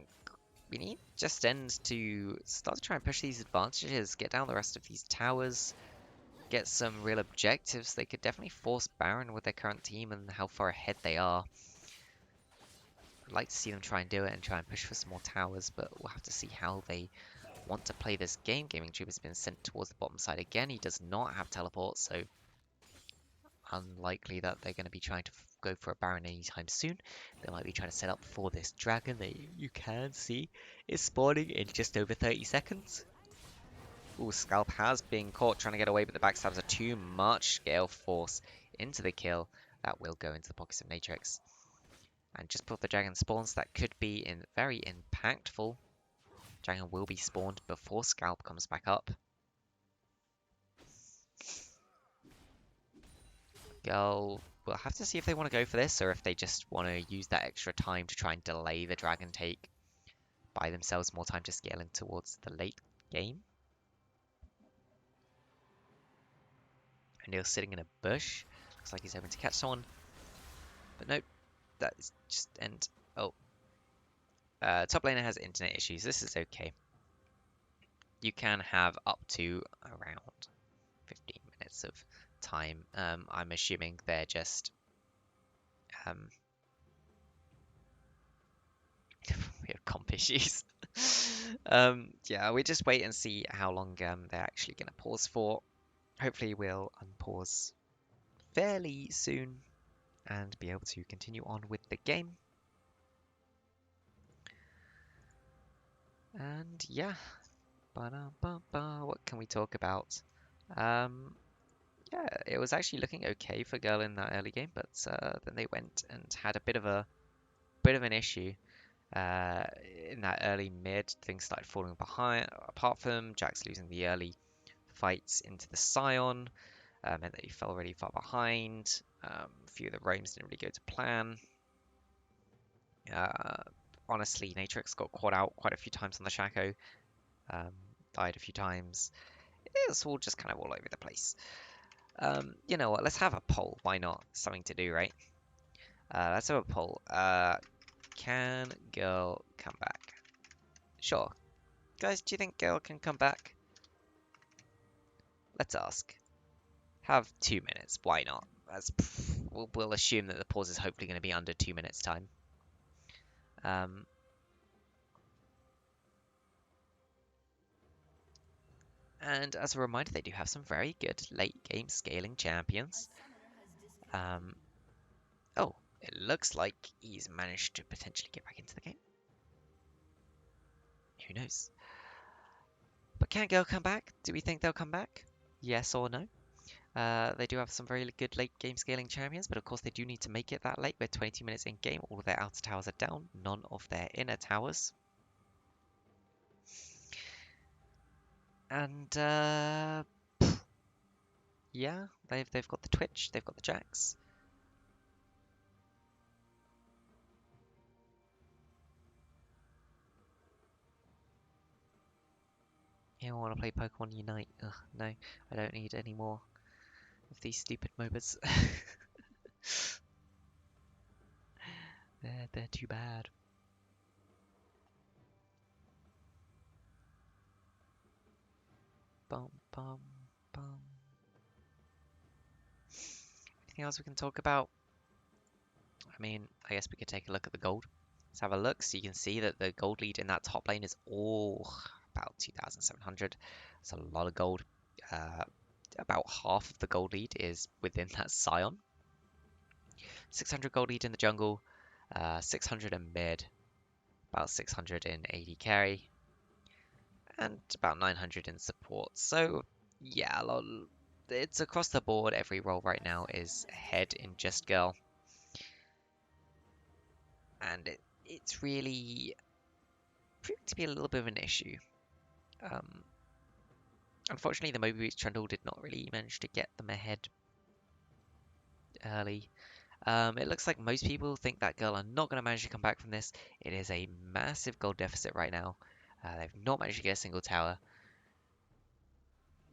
[SPEAKER 1] we need Just End to start to try and push these advantages, get down the rest of these towers, get some real objectives. They could definitely force Baron with their current team and how far ahead they are. I'd like to see them try and do it and try and push for some more towers, but we'll have to see how they want to play this game. Gaming Tube has been sent towards the bottom side again. He does not have teleport, so unlikely that they're going to be trying to go for a Baron anytime soon. They might be trying to set up for this dragon that you can see is spawning in just over 30 seconds. Ooh, Scalp has been caught trying to get away, but the backstabs are too much. Gale Force into the kill. That will go into the pockets of Natrix. And just before the dragon spawns, that could be very impactful. Dragon will be spawned before Scalp comes back up. Girl, we'll have to see if they want to go for this or if they just want to use that extra time to try and delay the dragon take. Buy themselves more time to scale in towards the late game. And he's sitting in a bush. Looks like he's hoping to catch someone. But nope, that is just end. Oh. Top laner has internet issues. This is okay. You can have up to around 15 minutes of time. I'm assuming they're just um, we have comp issues. Yeah, we just wait and see how long they're actually going to pause for. Hopefully, we'll unpause fairly soon and be able to continue on with the game. And yeah, what can we talk about? Um, yeah, it was actually looking okay for Girl in that early game, but then they went and had a bit of an issue. In that early mid, things started falling behind. Apart from Jax losing the early fights into the Scion, meant that he fell really far behind. A few of the roams didn't really go to plan. Uh, Honestly, Natrix got caught out quite a few times on the Shaco. Died a few times. It's all just kind of all over the place. You know what? Let's have a poll. Why not? Something to do, right? Let's have a poll. Can Girl come back? Sure. Guys, do you think Girl can come back? Let's ask. Have 2 minutes. Why not? We'll assume that the pause is hopefully going to be under 2 minutes time. Um, and as a reminder, they do have some very good late game scaling champions. Oh, it looks like he's managed to potentially get back into the game. Who knows? But can Girl come back? Do we think they'll come back? Yes or no? They do have some very good late game scaling champions, but of course they do need to make it that late. We're 20 minutes in game. All of their outer towers are down, none of their inner towers. And yeah, they've got the Twitch, they've got the Jax. Yeah, I want to play Pokemon Unite. Ugh, no, I don't need any more of these stupid MOBAs. They're too bad. Bum bum bum. Anything else we can talk about? I mean, I guess we could take a look at the gold. Let's have a look so you can see that the gold lead in that top lane is all about 2,700. That's a lot of gold. About half of the gold lead is within that Scion. 600 gold lead in the jungle, 600 in mid, about 600 in AD carry, and about 900 in support. So yeah, it's across the board. Every role right now is ahead in Just Girl. And it's really proving to be a little bit of an issue. Unfortunately, the Moby Boots Trundle did not really manage to get them ahead early. It looks like most people think that Girl are not going to manage to come back from this. It is a massive gold deficit right now. They've not managed to get a single tower.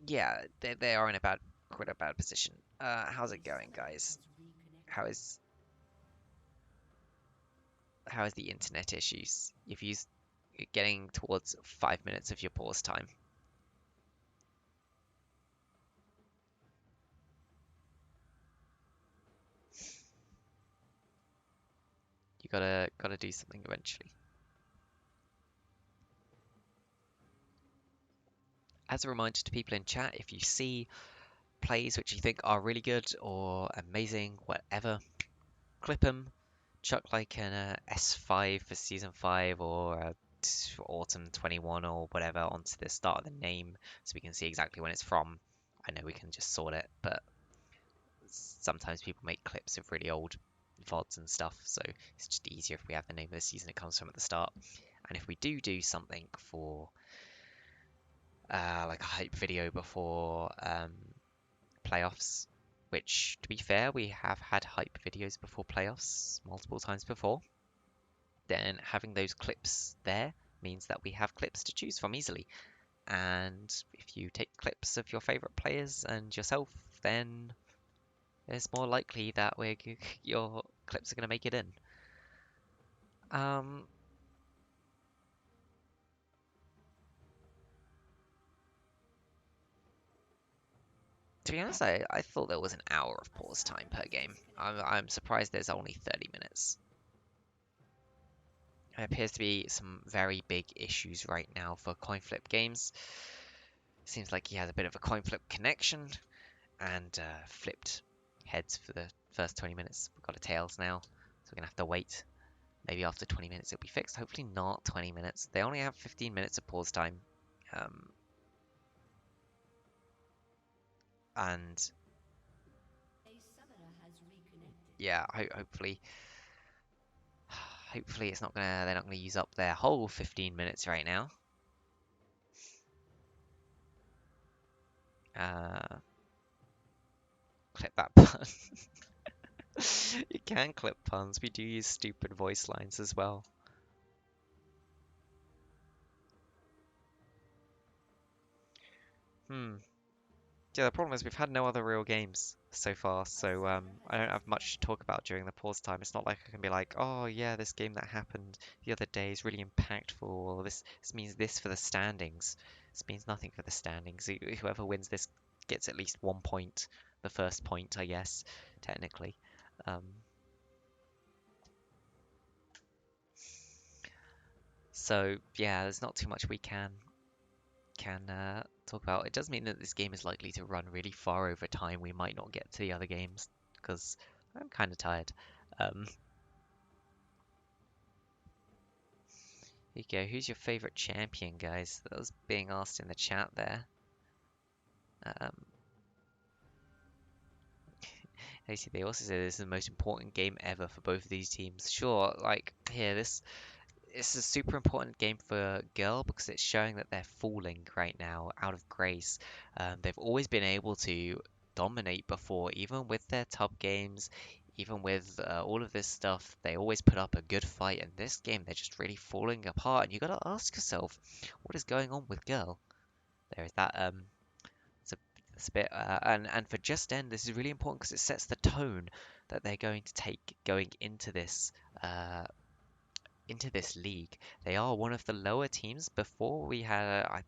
[SPEAKER 1] Yeah, they are in quite a bad position. How's it going, guys? How is the internet issues? If you're getting towards 5 minutes of your pause time. You gotta do something eventually. As a reminder to people in chat, if you see plays which you think are really good or amazing, whatever, clip them, chuck like an S5 for season 5 or autumn 21 or whatever onto the start of the name so we can see exactly when it's from. I know we can just sort it, but sometimes people make clips of really old VODs and stuff, so it's just easier if we have the name of the season it comes from at the start. And if we do something for like a hype video before playoffs, which, to be fair, we have had hype videos before playoffs multiple times before, then having those clips there means that we have clips to choose from easily. And if you take clips of your favorite players and yourself, then it's more likely that your clips are gonna make it in. Um, to be honest, I thought there was an hour of pause time per game. I'm surprised there's only 30 minutes. There appears to be some very big issues right now for coin flip games. Seems like he has a bit of a coin flip connection and flipped heads for the first 20 minutes. We've got a tails now, so we're gonna have to wait. Maybe after 20 minutes it'll be fixed. Hopefully not 20 minutes. They only have 15 minutes of pause time. Um, and yeah, hopefully, hopefully they're not gonna use up their whole 15 minutes right now. Uh, clip that pun. You can clip puns. We do use stupid voice lines as well. Hmm. Yeah, the problem is we've had no other real games so far, so I don't have much to talk about during the pause time. It's not like I can be like, oh yeah, this game that happened the other day is really impactful, or this means this for the standings. This means nothing for the standings. Whoever wins this gets at least 1 point, the first point, I guess, technically. Um, so yeah, there's not too much we can talk about. It does mean that this game is likely to run really far over time. We might not get to the other games because I'm kind of tired. Um, here you go. Who's your favorite champion, guys? That was being asked in the chat there. Um, they also say this is the most important game ever for both of these teams. Sure, like here, it's a super important game for Girl because it's showing that they're falling right now out of grace. They've always been able to dominate before, even with their top games, even with all of this stuff. They always put up a good fight. And this game, they're just really falling apart. And you got to ask yourself, what is going on with Girl? There is that. It's a, it's a bit. And for Just End, this is really important because it sets the tone that they're going to take going Uh, into this league. They are one of the lower teams. Before we had,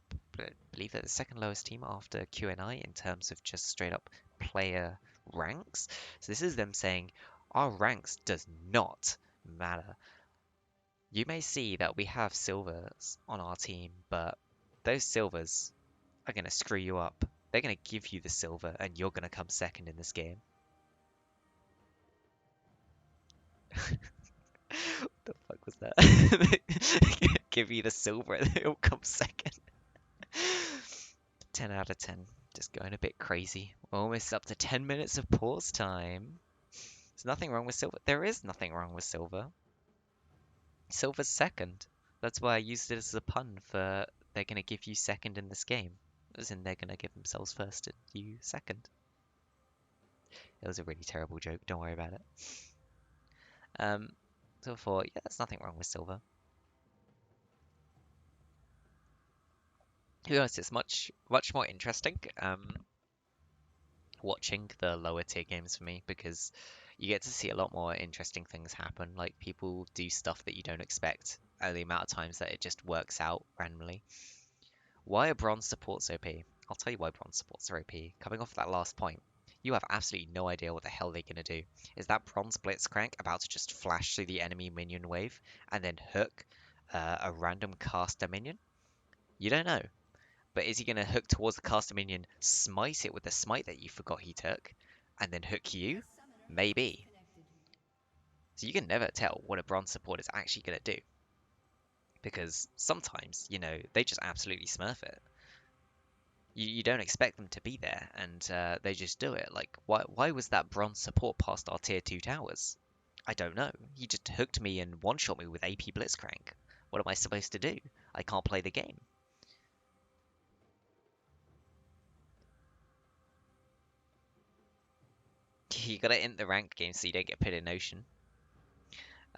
[SPEAKER 1] believe they're the second lowest team after QNI in terms of just straight up player ranks. So this is them saying our ranks does not matter. You may see that we have silvers on our team, but those silvers are going to screw you up. They're going to give you the silver and you're going to come second in this game. What the fuck was that? Give you the silver and they'll come second. 10 out of 10. Just going a bit crazy. Almost up to 10 minutes of pause time. There's nothing wrong with silver. There is nothing wrong with silver. Silver's second. That's why I used it as a pun for they're going to give you second in this game. As in they're going to give themselves first and you second. It was a really terrible joke. Don't worry about it. So for, yeah, there's nothing wrong with silver. To be honest, it's much more interesting. Watching the lower tier games for me because you get to see a lot more interesting things happen. Like people do stuff that you don't expect, and the amount of times that it just works out randomly. Why are bronze supports OP? I'll tell you why bronze supports are OP. Coming off that last point, you have absolutely no idea what the hell they're gonna do. Is that bronze blitzcrank about to just flash through the enemy minion wave and then hook a random caster minion? You don't know. But is he going to hook towards the caster minion, smite it with the smite that you forgot he took, and then hook you? Maybe. So you can never tell what a bronze support is actually going to do. Because sometimes, they just absolutely smurf it. You don't expect them to be there, and they just do it. Like, why was that bronze support past our tier 2 towers? I don't know. He just hooked me and one-shot me with AP Blitzcrank. What am I supposed to do? I can't play the game. You gotta int the ranked game so you don't get put in Ocean.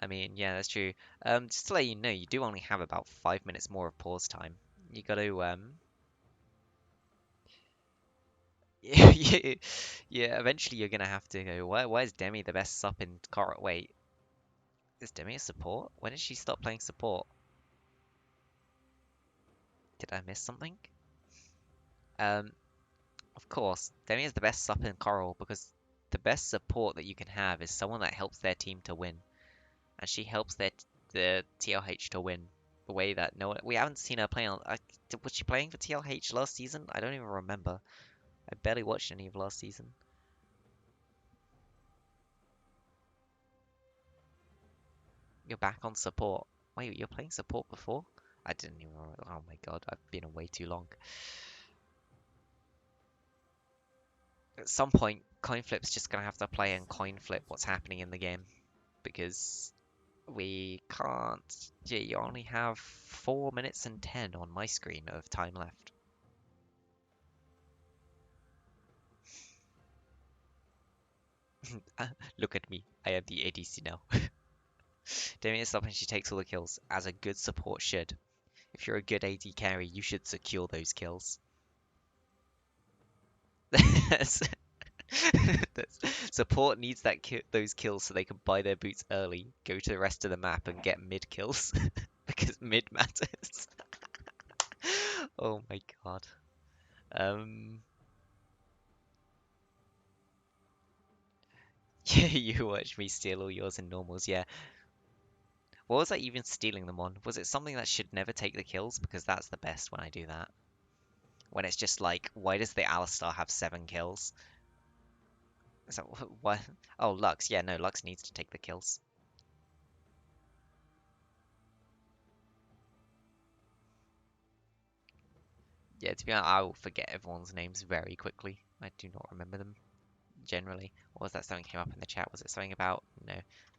[SPEAKER 1] I mean, yeah, that's true. Just to let you know, you do only have about 5 minutes more of pause time. You got to Yeah, yeah, eventually you're gonna have to go, why is Demi the best sup in CoraL? Wait, is Demi a support? When did she stop playing support? Did I miss something? Um, of course, Demi is the best sup in CoraL because the best support that you can have is someone that helps their team to win, and she helps the TLH to win the way that no one, we haven't seen her play on. Was she playing for TLH last season? I don't even remember. I barely watched any of last season. You're back on support. Wait, you're playing support before? I didn't even. Oh my god, I've been away too long. At some point, CoinFlip's just gonna have to play and coin flip what's happening in the game because we can't. Yeah, you only have 4 minutes and 10 on my screen of time left. Look at me, I am the ADC now. Damien is up and she takes all the kills, as a good support should. If you're a good AD carry, you should secure those kills. Support needs those kills so they can buy their boots early, go to the rest of the map and get mid kills because mid matters. Oh my god. Um, yeah, you watch me steal all yours in normals. Yeah. What was I even stealing them on? Was it something that should never take the kills? Because that's the best when I do that. When it's just like, why does the Alistar have 7 kills? So what? Oh, Lux. Yeah, no, Lux needs to take the kills. Yeah, to be honest, I will forget everyone's names very quickly. I do not remember them generally. What was that something came up in the chat? Was it something about, no,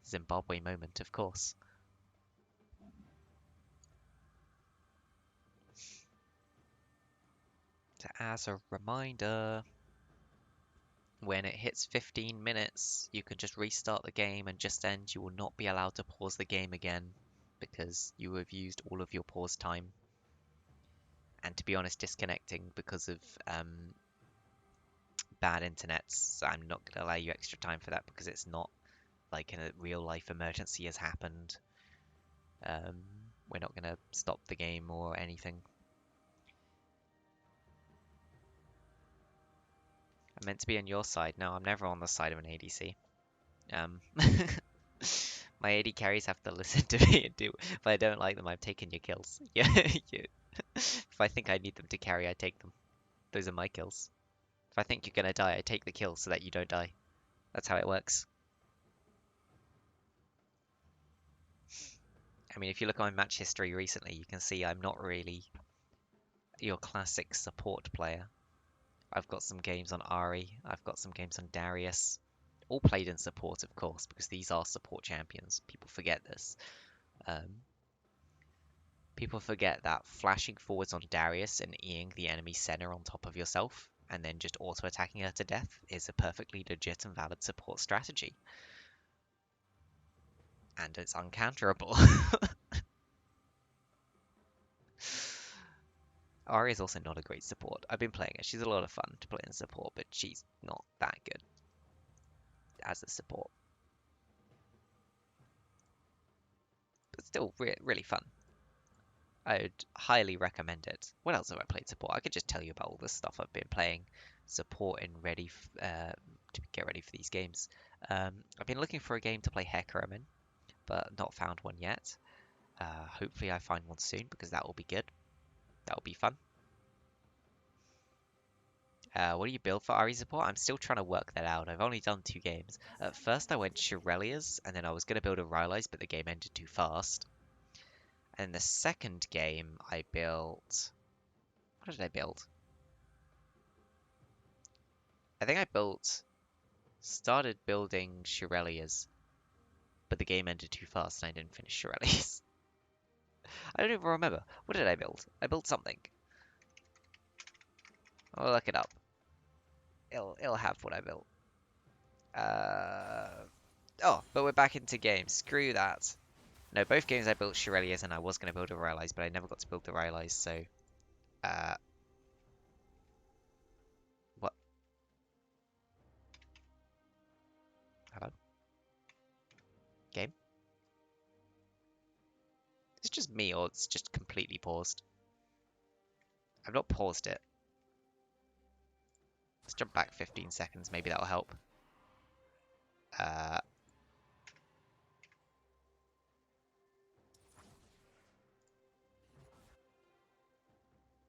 [SPEAKER 1] Zimbabwe moment, of course. So as a reminder, when it hits 15 minutes, you can just restart the game and just end. You will not be allowed to pause the game again because you have used all of your pause time. And to be honest, disconnecting because of bad internet, so I'm not going to allow you extra time for that because it's not like a real life emergency has happened. Um, we're not going to stop the game or anything. I'm meant to be on your side. No, I'm never on the side of an ADC. Um, my AD carries have to listen to me and do. If I don't like them, I'm taking your kills. Yeah, yeah. If I think I need them to carry, I take them. Those are my kills. If I think you're gonna die, I take the kill so that you don't die. That's how it works. I mean, if you look at my match history recently, you can see I'm not really your classic support player. I've got some games on Ari, I've got some games on Darius. All played in support, of course, because these are support champions. People forget this. Um, People forget that flashing forwards on Darius and Eing the enemy center on top of yourself, and then just auto-attacking her to death is a perfectly legit and valid support strategy. And it's uncounterable. Ari is also not a great support. I've been playing her. She's a lot of fun to play in support, but she's not that good as a support. But still really fun. I'd highly recommend it. What else have I played support? I could just tell you about all the stuff I've been playing support and ready to get ready for these games. I've been looking for a game to play Hecarim in, but not found one yet. Hopefully I find one soon because that will be good. That will be fun. What do you build for RE support? I'm still trying to work that out. I've only done 2 games. At first I went Shirelia's, and then I was going to build a Rylai's, but the game ended too fast. And the second game I built... What did I build? I think I started building Shirelia's, but the game ended too fast and I didn't finish Shirelia's. I don't even remember. What did I build? I built something. I'll look it up. It'll have what I built. Oh, but we're back into games. Screw that. No, both games I built Shirelia's and I was going to build a Rylai's, but I never got to build the Rylai's, so... Uh, what? Game? Is it just me or it's just completely paused? I've not paused it. Let's jump back 15 seconds, maybe that'll help. Uh,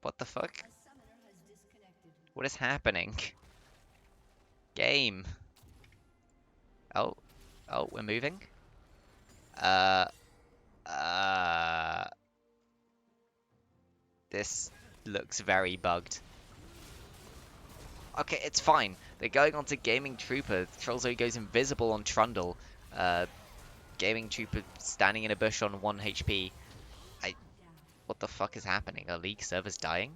[SPEAKER 1] what the fuck? What is happening? Game. Oh, oh, we're moving. Uh, uh, this looks very bugged. Okay, it's fine. They're going on to Gaming Trooper. Trollzoe goes invisible on Trundle. Uh, Gaming Trooper standing in a bush on 1 HP. What the fuck is happening? Are League servers dying?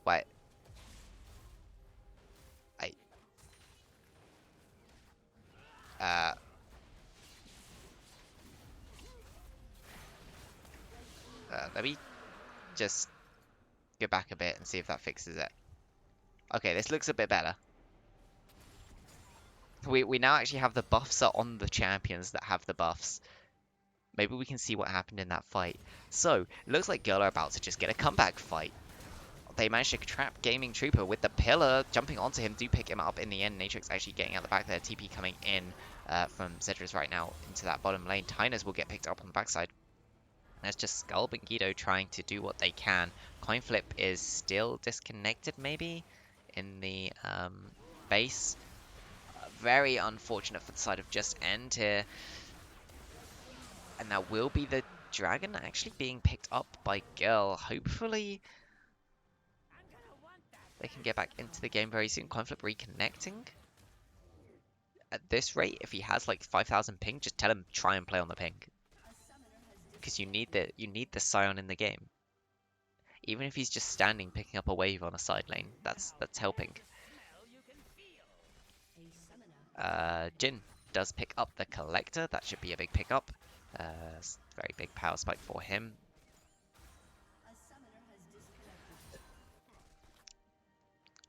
[SPEAKER 1] Wait. I... Uh... Let me just go back a bit and see if that fixes it. Okay, this looks a bit better. We now actually have the buffs are on the champions that have the buffs. Maybe we can see what happened in that fight. So, it looks like Girl are about to just get a comeback fight. They managed to trap Gaming Trooper with the pillar jumping onto him, do pick him up in the end. Natrix actually getting out the back there. TP coming in from Zedras right now into that bottom lane. Tyners will get picked up on the backside. That's just Scalp and Guido trying to do what they can. Coin Flip is still disconnected maybe in the base. Very unfortunate for the side of Just End here. And that will be the Dragon actually being picked up by Girl. Hopefully they can get back into the game very soon. Coin Flip reconnecting. At this rate, if he has like 5,000 ping, just tell him try and play on the ping. Because you need the Scion in the game. Even if he's just standing picking up a wave on a side lane, that's helping. Jin does pick up the Collector. That should be a big pickup. Very big power spike for him.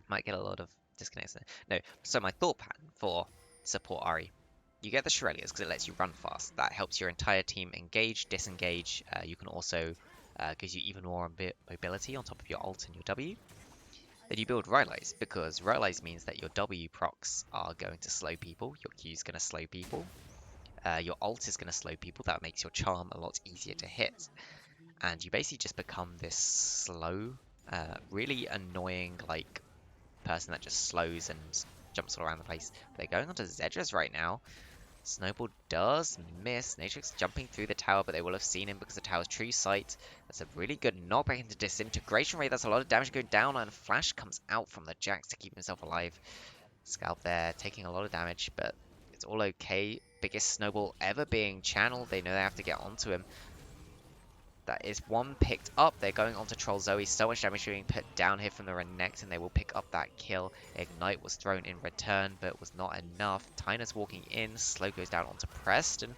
[SPEAKER 1] Might get a lot of disconnects there. No, so my thought pattern for support Ahri. You get the Shurelias because it lets you run fast. That helps your entire team engage, disengage. You can also gives you even more mobility on top of your ult and your W. Then you build Rylai's because Rylai's means that your W procs are going to slow people, your Q is going to slow people, your ult is going to slow people. That makes your charm a lot easier to hit. And you basically just become this slow, really annoying like person that just slows and jumps all around the place. But they're going onto Zedras right now. Snowball does miss. Natrix jumping through the tower, but they will have seen him because the tower's true sight. That's a really good knockback into disintegration rate. That's a lot of damage going down, and Flash comes out from the Jax to keep himself alive. Scalp there, taking a lot of damage, but it's all okay. Biggest snowball ever being channeled. They know they have to get onto him. That is one picked up. They're going on to Trollzoe. So much damage being put down here from the Renekton. They will pick up that kill. Ignite was thrown in return, but was not enough. Tynus walking in. Slow goes down onto Preston.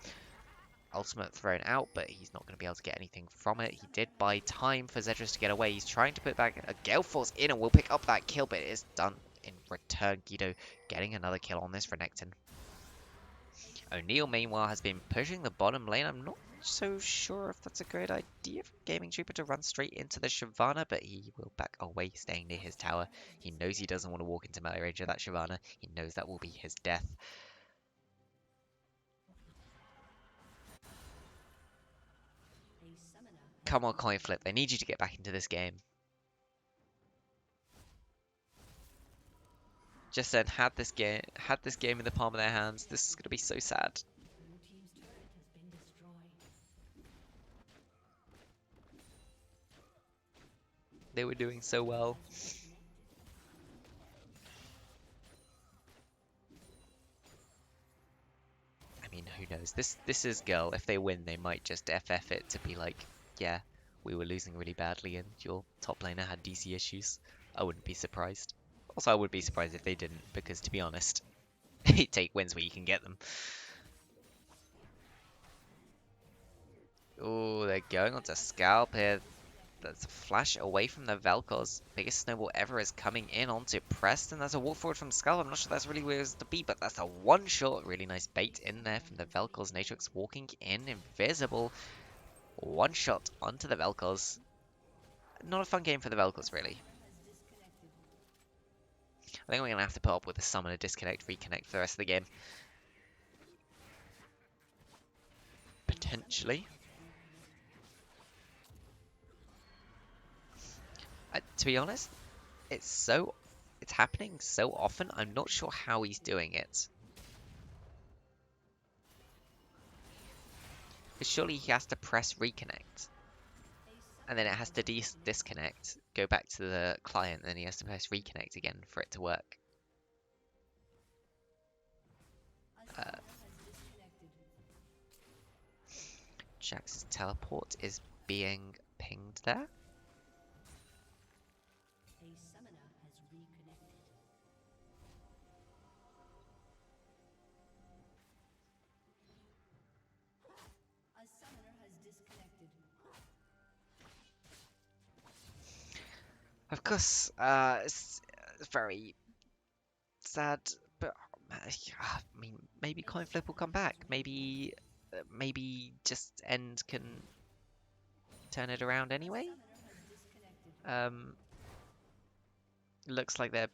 [SPEAKER 1] Ultimate thrown out, but he's not going to be able to get anything from it. He did buy time for Zedras to get away. He's trying to put back a Gale Force in and will pick up that kill, but it is done in return. Guido getting another kill on this Renekton. O'Neal, meanwhile, has been pushing the bottom lane. I'm not so sure if that's a great idea for Gaming Trooper to run straight into the Shyvana, but he will back away, staying near his tower. He knows he doesn't want to walk into melee range of that Shyvana. He knows that will be his death. Come on, Coin Flip. They need you to get back into this game. Just then had this game in the palm of their hands. This is going to be so sad. They were doing so well. I mean, who knows? This is Girl. If they win, they might just FF it to be like, yeah, we were losing really badly and your top laner had DC issues. I wouldn't be surprised. Also, I would be surprised if they didn't, because to be honest, you take wins where you can get them. Oh, they're going on to Scalp here. That's a flash away from the Vel'Koz. Biggest snowball ever is coming in onto Preston. That's a walk forward from Skull. I'm not sure that's really where it's to be, but that's a one-shot. Really nice bait in there from the Vel'Koz. Natrix walking in, invisible. One shot onto the Vel'Koz. Not a fun game for the Vel'Koz, really. I think we're going to have to put up with the summoner disconnect, reconnect for the rest of the game. Potentially. To be honest, it's happening so often, I'm not sure how he's doing it. But surely he has to press reconnect. And then it has to disconnect, go back to the client, and then he has to press reconnect again for it to work. Jax's teleport is being pinged there. Of course, it's very sad, but I mean, maybe coin flip will come back. Maybe just End can turn it around anyway. Looks like they're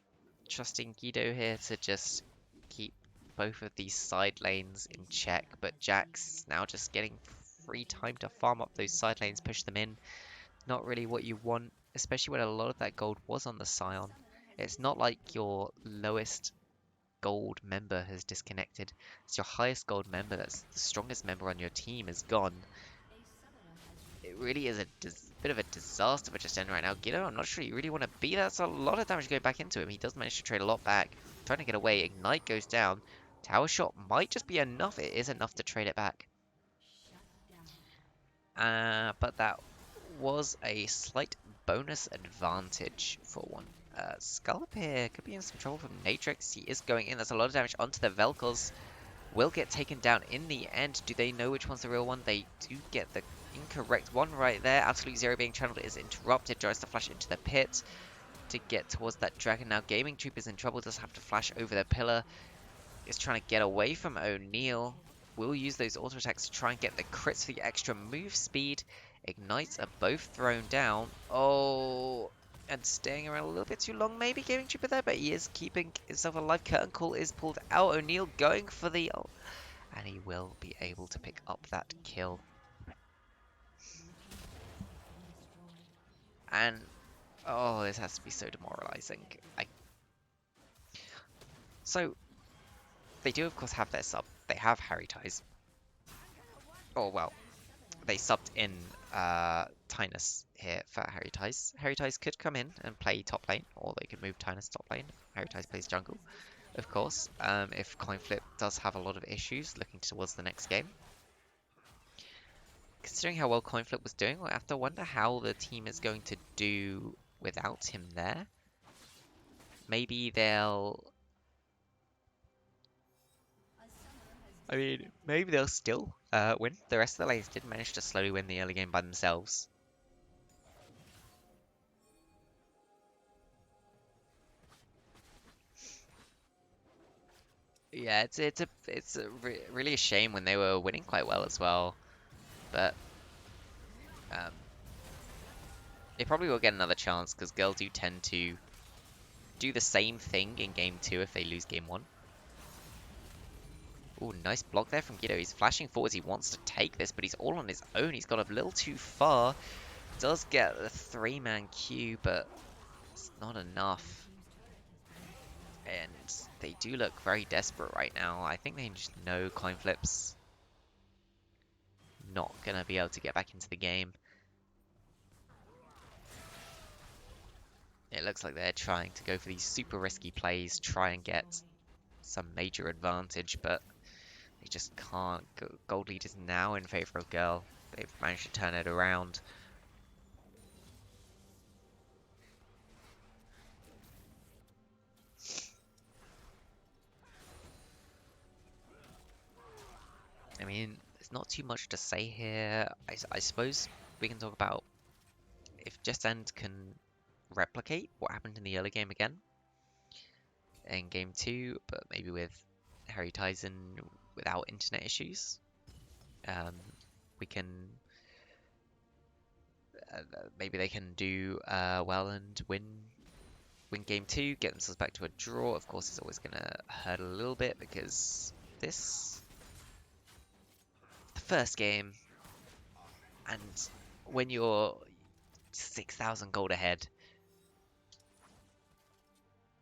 [SPEAKER 1] trusting Guido here to just keep both of these side lanes in check, but Jax now just getting free time to farm up those side lanes, push them in. Not really what you want, especially when a lot of that gold was on the Scion. It's not like your lowest gold member has disconnected. It's your highest gold member, that's the strongest member on your team, is gone. It really is a bit of a disaster for just End right now. Guido, I'm not sure you really want to be there. That's a lot of damage going back into him. He does manage to trade a lot back. Trying to get away. Ignite goes down. Tower shot might just be enough. It is enough to trade it back. But that was a slight bonus advantage for one. Skull up here could be in some trouble from Natrix. He is going in. That's a lot of damage onto the Vel'Koz. Will get taken down in the end. Do they know which one's the real one? They do get the incorrect one right there. Absolute Zero being channeled is interrupted. Tries to flash into the pit to get towards that dragon. Now Gaming Troop is in trouble. Does have to flash over the pillar. Is trying to get away from O'Neal. Will use those auto attacks to try and get the crits for the extra move speed. Ignites are both thrown down. Oh, and staying around a little bit too long maybe, Gaming Trooper there, but he is keeping himself alive. Curtain Call is pulled out. O'Neal going for the ult, and he will be able to pick up that kill. And oh, this has to be so demoralizing. So they do of course have their sub. They have Harry Ties. Oh well, they subbed in Tynus here for Harry Ties. Harry Ties could come in and play top lane, or they could move Tynus top lane. Harry Ties plays jungle, of course. If coin flip does have a lot of issues looking towards the next game. Considering how well coin flip was doing, I have to wonder how the team is going to do without him there. Maybe they'll... I mean, maybe they'll still win. The rest of the lanes did manage to slowly win the early game by themselves. Yeah, it's really a shame when they were winning quite well as well, but they probably will get another chance because girls do tend to do the same thing in game 2 if they lose game 1. Ooh, nice block there from Guido. He's flashing forwards. He wants to take this, but he's all on his own. He's got a little too far. Does get the 3-man queue, but it's not enough. And they do look very desperate right now. I think they just know coin flips not gonna be able to get back into the game. It looks like they're trying to go for these super risky plays, try and get some major advantage, but they just can't. Gold lead is now in favor of Girl. They've managed to turn it around. I mean, there's not too much to say here. I suppose we can talk about if Just End can replicate what happened in the early game again in game 2, but maybe with Harry Tyson without internet issues. We can maybe they can do well and win game 2, get themselves back to a draw. Of course, it's always gonna hurt a little bit because this the first game, and when you're 6,000 gold ahead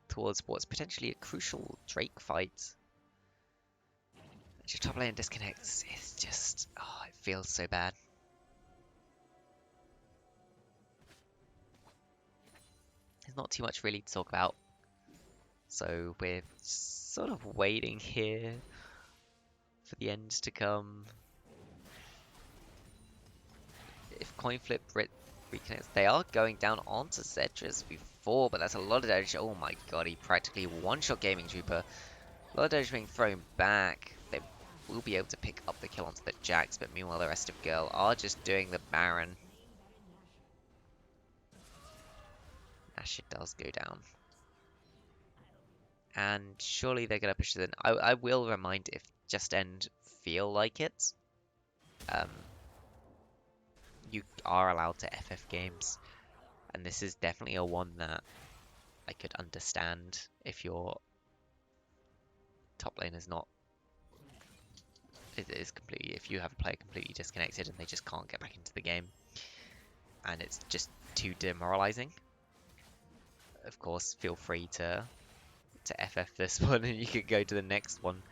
[SPEAKER 1] towards what's potentially a crucial Drake fight, and your top lane disconnects, it's just, oh, it feels so bad. There's not too much really to talk about, so we're sort of waiting here for the end to come. If coin flip reconnects, they are going down onto Zedras before, but that's a lot of damage. Oh my god, he practically one-shot Gaming Trooper. A lot of damage being thrown back. They will be able to pick up the kill onto the Jax, but meanwhile the rest of Girl are just doing the Baron. Ashe does go down. And surely they're going to push it in. I will remind if Just End feel like it. You are allowed to FF games. And this is definitely a one that I could understand if your top lane is not. It is completely. If you have a player completely disconnected and they just can't get back into the game. And it's just too demoralizing. Of course, feel free to FF this one and you could go to the next one.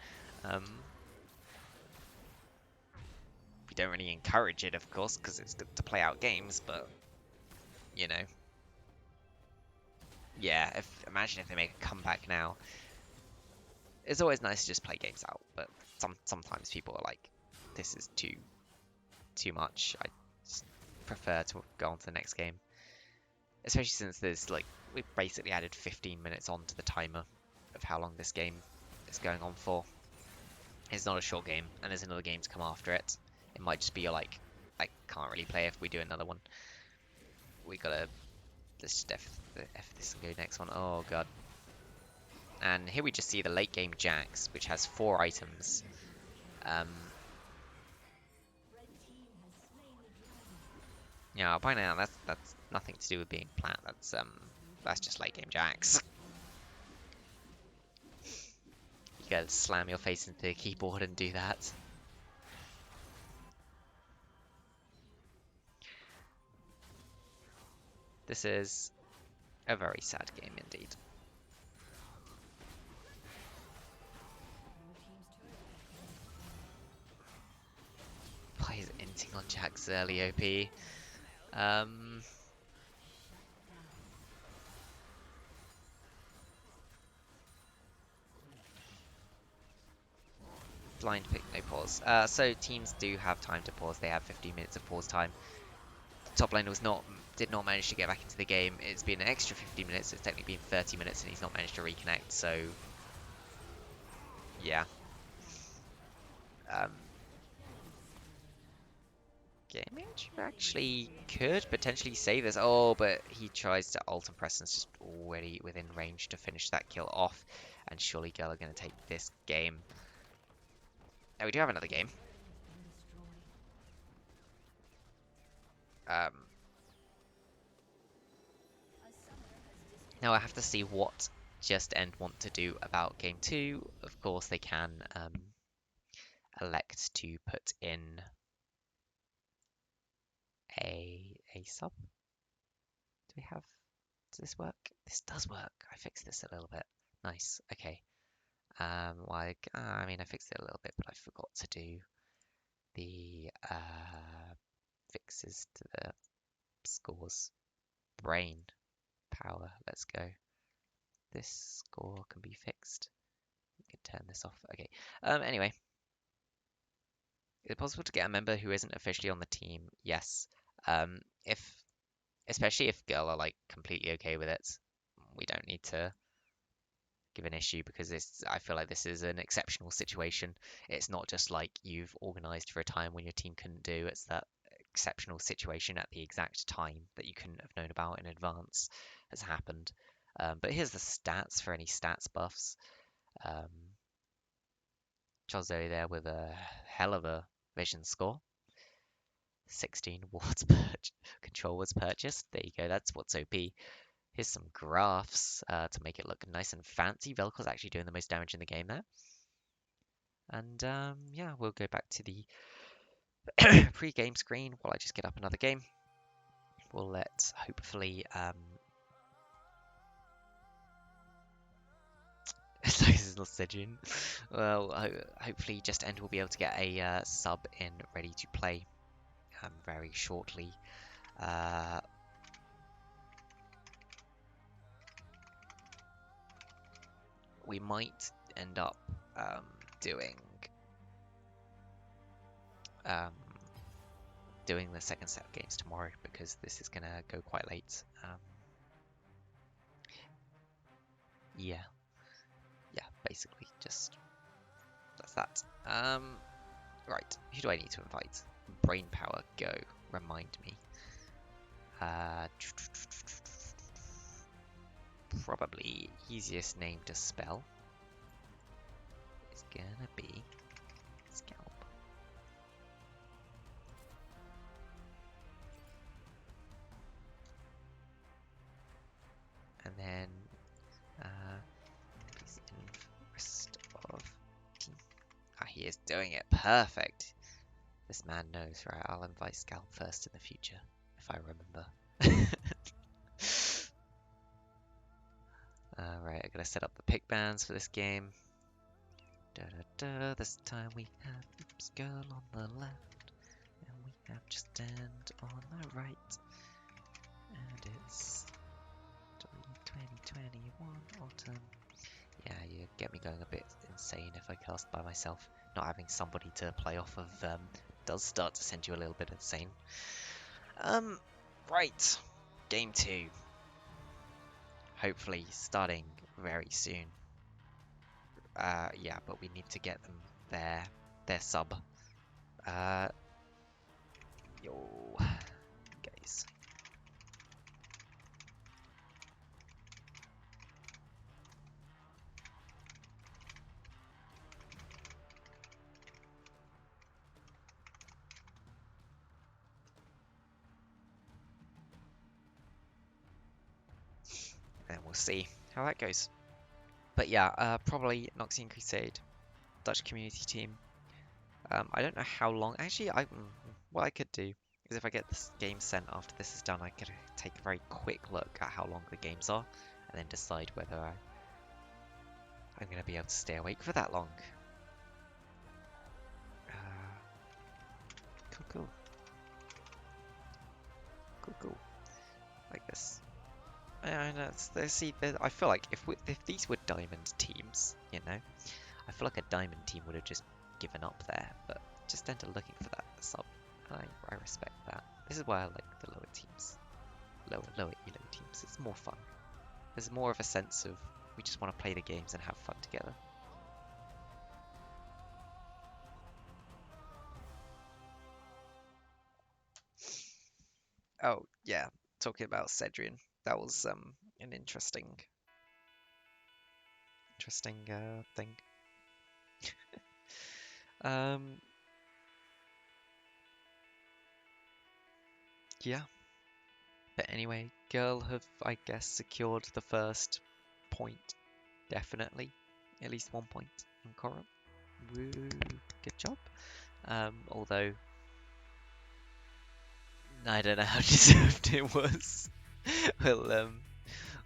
[SPEAKER 1] We don't really encourage it, of course, because it's good to play out games, but, you know. Yeah, imagine if they make a comeback now. It's always nice to just play games out, but sometimes people are like, this is too much. I just prefer to go on to the next game. Especially since there's, like, we've basically added 15 minutes onto the timer of how long this game is going on for. It's not a short game, and there's another game to come after it. It might just be like, I can't really play if we do another one. We gotta just F this and go next one. Oh god. And here we just see the late game Jax, which has 4 items. Yeah, by now that's nothing to do with being plat. That's just late game Jax. You gotta slam your face into the keyboard and do that. This is a very sad game indeed. Plays inting on Jax early OP. Blind pick, no pause. So teams do have time to pause. They have 15 minutes of pause time. Top lane did not manage to get back into the game. It's been an extra 15 minutes. So it's technically been 30 minutes, and he's not managed to reconnect. So yeah. Gaming actually could potentially save this. Oh, but he tries to ult and Preston's just already within range to finish that kill off. And surely Girl are going to take this game. Now we do have another game. Now I have to see what Just End want to do about game 2. Of course, they can elect to put in a sub. Do we have? Does this work? This does work. I fixed this a little bit. Nice. Okay. Like I mean, I fixed it a little bit, but I forgot to do the fixes to the scores. Brain power. Let's go. This score can be fixed. We can turn this off. Okay. Anyway. Is it possible to get a member who isn't officially on the team? Yes. Especially if Girl are like completely okay with it, we don't need to give an issue because I feel like this is an exceptional situation. It's not just like you've organized for a time when your team couldn't do. It's that exceptional situation at the exact time that you couldn't have known about in advance has happened. But here's the stats for any stats buffs. Um, Chozo there with a hell of a vision score. 16 wards per control was purchased. There you go, that's what's OP. Here's some graphs to make it look nice and fancy. Velkor's actually doing the most damage in the game there. And yeah, we'll go back to the pre-game screen while I just get up another game. We'll let, hopefully, this is not Sejun. Well, hopefully just End will be able to get a sub in ready to play very shortly. We might end up doing doing the second set of games tomorrow because this is gonna go quite late. Yeah, basically just that's that. Right, who do I need to invite? Brain power, go. Remind me. Probably easiest name to spell is gonna be Scalp. And then please rest of team. Ah, he is doing it perfect. This man knows, right? I'll invite Scalp first in the future if I remember. Alright, I gotta set up the pick bands for this game. This time we have Oops Girl on the left, and we have Just End on the right. And it's 2021 autumn. Yeah, you get me going a bit insane if I cast by myself. Not having somebody to play off of does start to send you a little bit insane. Right, game 2. Hopefully starting very soon. Yeah, but we need to get them their sub. Yo, guys. And we'll see how that goes. But yeah, probably Noxian Crusade, Dutch community team. I don't know how long. Actually, what I could do is if I get this game sent after this is done, I could take a very quick look at how long the games are, and then decide whether I'm going to be able to stay awake for that long. Cool. Like this. I feel like if these were diamond teams, you know, I feel like a diamond team would have just given up there, but just enter looking for that sub. I respect that. This is why I like the lower teams, lower elo teams. It's more fun. There's more of a sense of we just want to play the games and have fun together. Oh yeah, talking about Cedrian, that was an interesting thing. Yeah. But anyway, girl have, I guess, secured the first point. Definitely. At least 1 point in CoraL. Woo, good job. Although, I don't know how deserved it was. We'll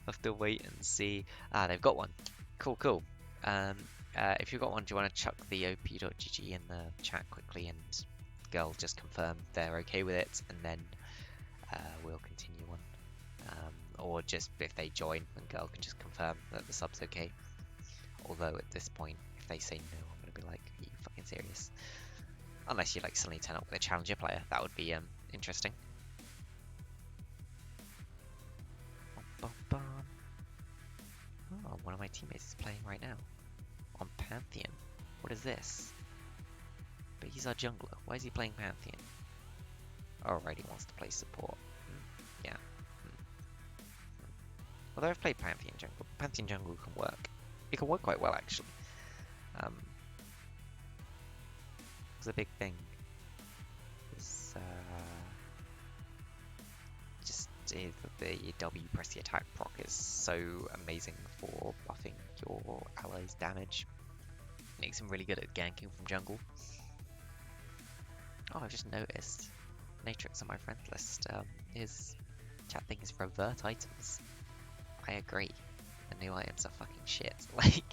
[SPEAKER 1] have to wait and see. Ah, they've got one. Cool. If you've got one, do you want to chuck the op.gg in the chat quickly and girl just confirm they're okay with it, and then we'll continue on. Or just if they join, then girl can just confirm that the sub's okay. Although at this point, if they say no, I'm gonna be like, are you fucking serious? Unless you like suddenly turn up with a challenger player, that would be interesting. Oh, one of my teammates is playing right now on Pantheon. What is this? But he's our jungler. Why is he playing Pantheon? Alrighty, wants to play support. Yeah. Although I've played Pantheon Jungle. Pantheon Jungle can work. It can work quite well, actually. Um, it's a big thing. It's, just the W press the attack proc is so amazing for buffing your allies' damage. Makes him really good at ganking from jungle. Oh, I've just noticed Natrix on my friend list. His chat thing is revert items. I agree. The new items are fucking shit. Like,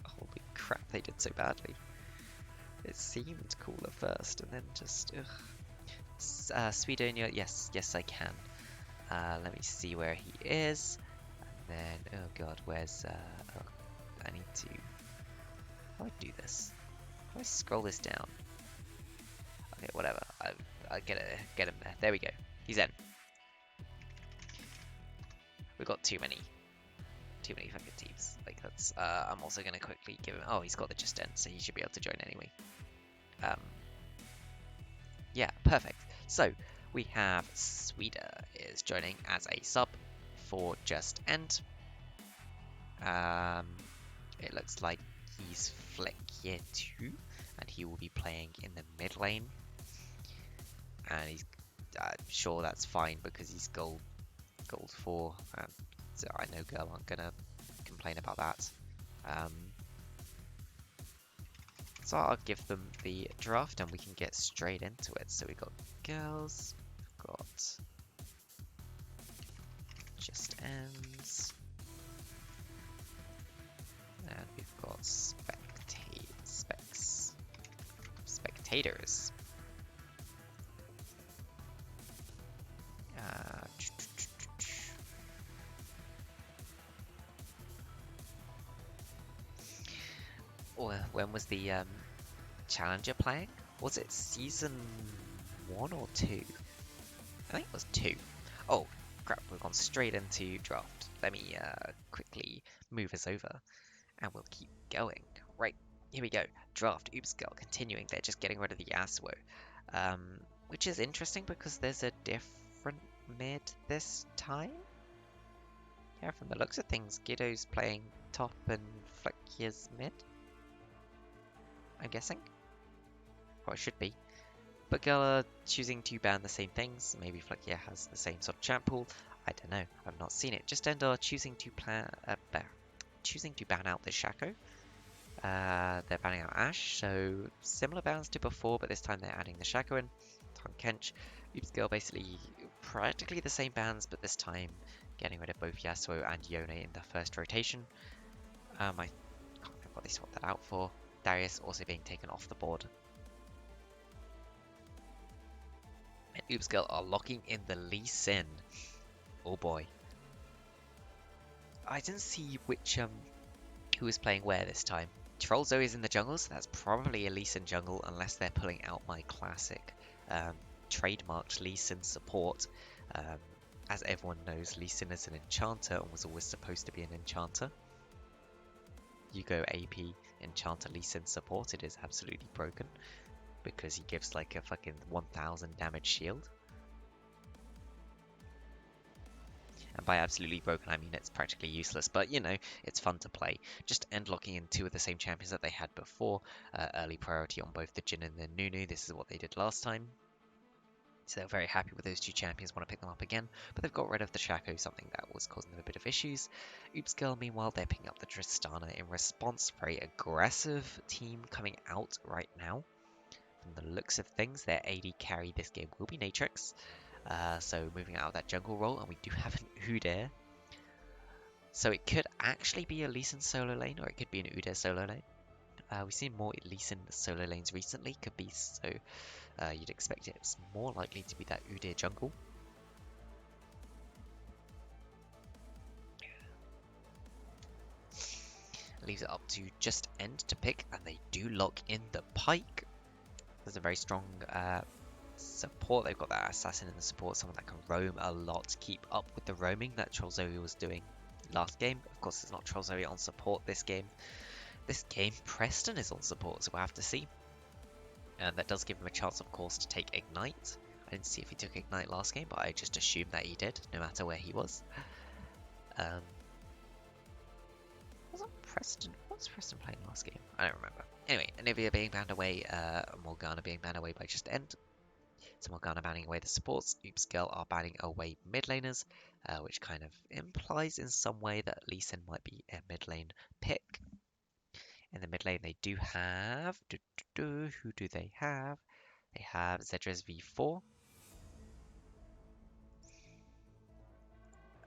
[SPEAKER 1] holy crap, they did so badly. It seemed cool at first, and then just ugh. Swedonia, yes, I can. Let me see where he is. And then, oh god, where's, oh, I need to, how do I do this? How do I scroll this down? Okay, whatever, I get him there. There we go, he's in. We've got too many fucking teams. Like, that's, I'm also gonna quickly give him, oh, he's got the just end, so he should be able to join anyway. Yeah, perfect. So, we have Sweden is joining as a sub for Just End. It looks like he's Flick year 2, and he will be playing in the mid lane. And he's sure that's fine because he's gold 4. So I know girl aren't gonna complain about that. So I'll give them the draft and we can get straight into it. So we got girls, we've got Just Ends, and we've got spectators. When was the Challenger playing? Was it season 1 or 2? I think it was 2. Oh, crap, we've gone straight into draft. Let me quickly move us over, and we'll keep going. Right, here we go. Draft, Oops Girl, continuing. They're just getting rid of the Yasuo. Which is interesting because there's a different mid this time. Yeah, from the looks of things, Guido's playing top and Fleckier's mid. I'm guessing. Or it should be. But Girl are choosing to ban the same things. Maybe Flekier has the same sort of champ pool. I don't know. I've not seen it. Just End are choosing to ban out the Shaco. They're banning out Ashe, so similar bans to before, but this time they're adding the Shaco in. Tom Kench, Oops Girl basically practically the same bans, but this time getting rid of both Yasuo and Yone in the first rotation. I can't remember what they swapped that out for. Darius also being taken off the board. And Oops Girl are locking in the Lee Sin. Oh boy. I didn't see which who is playing where this time. Troll Zoe is in the jungle, so that's probably a Lee Sin jungle unless they're pulling out my classic trademarked Lee Sin support. As everyone knows, Lee Sin is an enchanter and was always supposed to be an enchanter. You go AP enchanter Lee Sin support, it is absolutely broken because he gives like a fucking 1000 damage shield. And by absolutely broken, I mean it's practically useless, but you know, it's fun to play. Just end locking in 2 of the same champions that they had before. Early priority on both the Jhin and the Nunu. This is what they did last time. So they're very happy with those 2 champions, want to pick them up again, but they've got rid of the Shaco, something that was causing them a bit of issues. Oops Girl, meanwhile, they're picking up the Tristana in response. Very aggressive team coming out right now. From the looks of things, their AD carry this game will be Natrix. So moving out of that jungle role, and we do have an Udyr. So it could actually be a Lee Sin solo lane, or it could be an Udyr solo lane. We've seen more Lee Sin solo lanes recently, could be, so you'd expect it's more likely to be that Udyr jungle. Leaves it up to Just End to pick, and they do lock in the Pyke. There's a very strong support. They've got that assassin in the support, someone that can roam a lot, keep up with the roaming that Troll Zoe was doing last game. Of course, it's not Troll Zoe on support this game. This game, Preston is on support, so we'll have to see. And that does give him a chance, of course, to take Ignite. I didn't see if he took Ignite last game, but I just assumed that he did, no matter where he was. Wasn't Preston? What's Preston playing last game? I don't remember. Anyway, Anivia being banned away, Morgana being banned away by just End. So Morgana banning away the supports, Oops Girl are banning away mid laners, which kind of implies in some way that Lee Sin might be a mid lane pick. In the mid lane, they do have. Who do they have? They have Zedrez V4.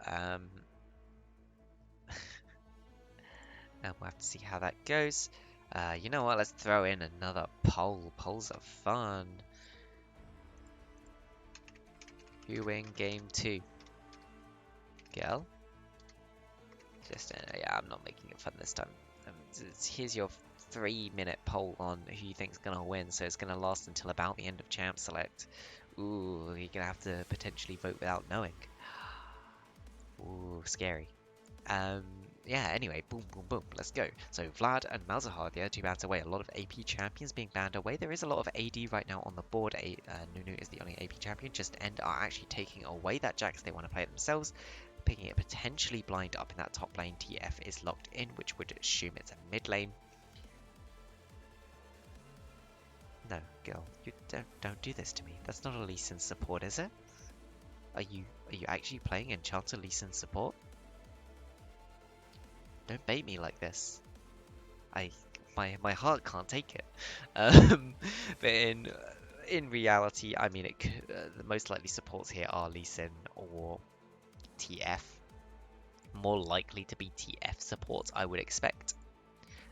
[SPEAKER 1] And we'll have to see how that goes. You know what? Let's throw in another poll. Polls are fun. Who win game 2? Girl? Just, yeah, I'm not making it fun this time. Here's your 3-minute poll on who you think's gonna win, so it's gonna last until about the end of Champ Select. Ooh, you're gonna have to potentially vote without knowing. Ooh, scary. Yeah, anyway, boom, boom, boom, let's go. So Vlad and Malzahar, the other two banned away. A lot of AP champions being banned away. There is a lot of AD right now on the board. Nunu is the only AP champion. Just End are actually taking away that Jax. They want to play it themselves, picking it potentially blind up in that top lane. TF is locked in, which would assume it's a mid lane. No, girl, you don't do this to me. That's not a Lee Sin support, is it? Are you actually playing Enchanter Lee Sin support? Don't bait me like this. My heart can't take it. But in reality, I mean, the most likely supports here are Lee Sin or TF. More likely to be TF supports, I would expect.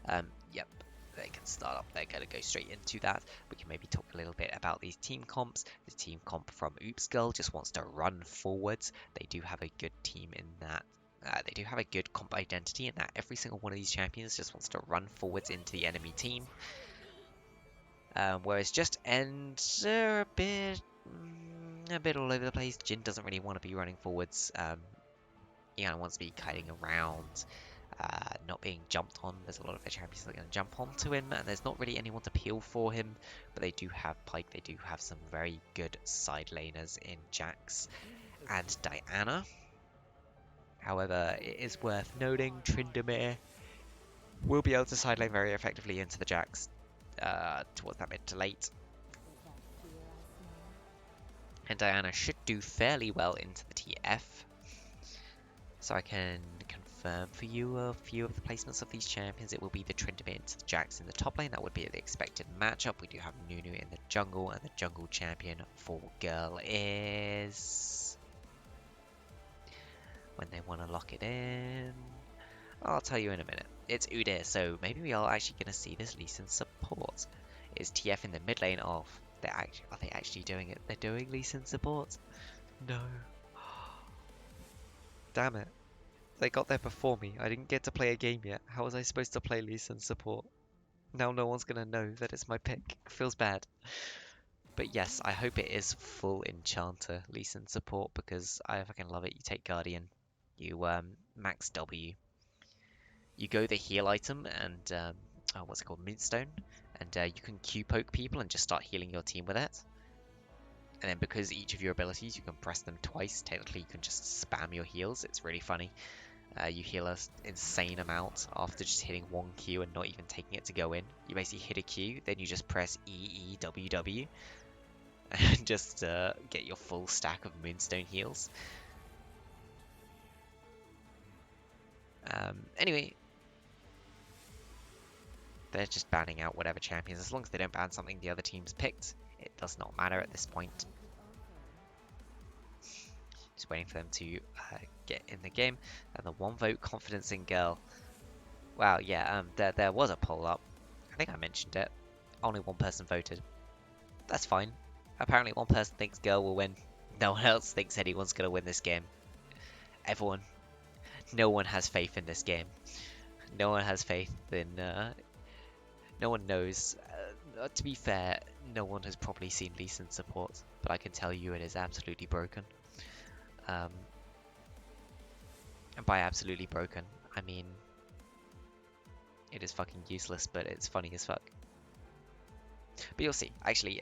[SPEAKER 1] Yep, they can start up. They're going to go straight into that. We can maybe talk a little bit about these team comps. The team comp from Oops Girl just wants to run forwards. They do have a good team in that. They do have a good comp identity in that every single one of these champions just wants to run forwards into the enemy team. Whereas just End are a bit all over the place. Jin doesn't really want to be running forwards. He kind of wants to be kiting around, not being jumped on. There's a lot of their champions that are going to jump onto him, and there's not really anyone to peel for him. But they do have Pyke. They do have some very good side laners in Jax and Diana. However, it is worth noting Tryndamere will be able to side lane very effectively into the Jax towards that mid to late. And Diana should do fairly well into the TF. So I can confirm for you a few of the placements of these champions. It will be the Tryndamere into the Jax in the top lane. That would be the expected matchup. We do have Nunu in the jungle, and the jungle champion for Girl is... when they want to lock it in, I'll tell you in a minute. It's Udyr, so maybe we are actually going to see this Lee Sin support. Is TF in the mid lane of? Are they actually doing it? They're doing Lee Sin support? No. Damn it. They got there before me. I didn't get to play a game yet. How was I supposed to play Lee Sin support? Now no one's going to know that it's my pick. Feels bad. But yes, I hope it is full Enchanter Lee Sin support because I fucking love it. You take Guardian. You max W. You go the heal item and what's it called, Moonstone, and you can Q poke people and just start healing your team with it. And then because each of your abilities you can press them twice, technically you can just spam your heals. It's really funny. You heal an insane amount after just hitting one Q and not even taking it to go in. You basically hit a Q, then you just press EEWW and just get your full stack of Moonstone heals. Anyway, they're just banning out whatever champions. As long as they don't ban something the other team's picked, it does not matter at this point. Just waiting for them to get in the game. And the 1 vote confidence in Girl. Wow, yeah, there was a poll up. I think I mentioned it. Only one person voted. That's fine. Apparently one person thinks Girl will win. No one else thinks anyone's going to win this game. Everyone. No one has faith in this game. No one has faith in... no one knows. To be fair, no one has probably seen Lee Sin support, but I can tell you it is absolutely broken. And by absolutely broken, I mean it is fucking useless, but it's funny as fuck. But you'll see. Actually,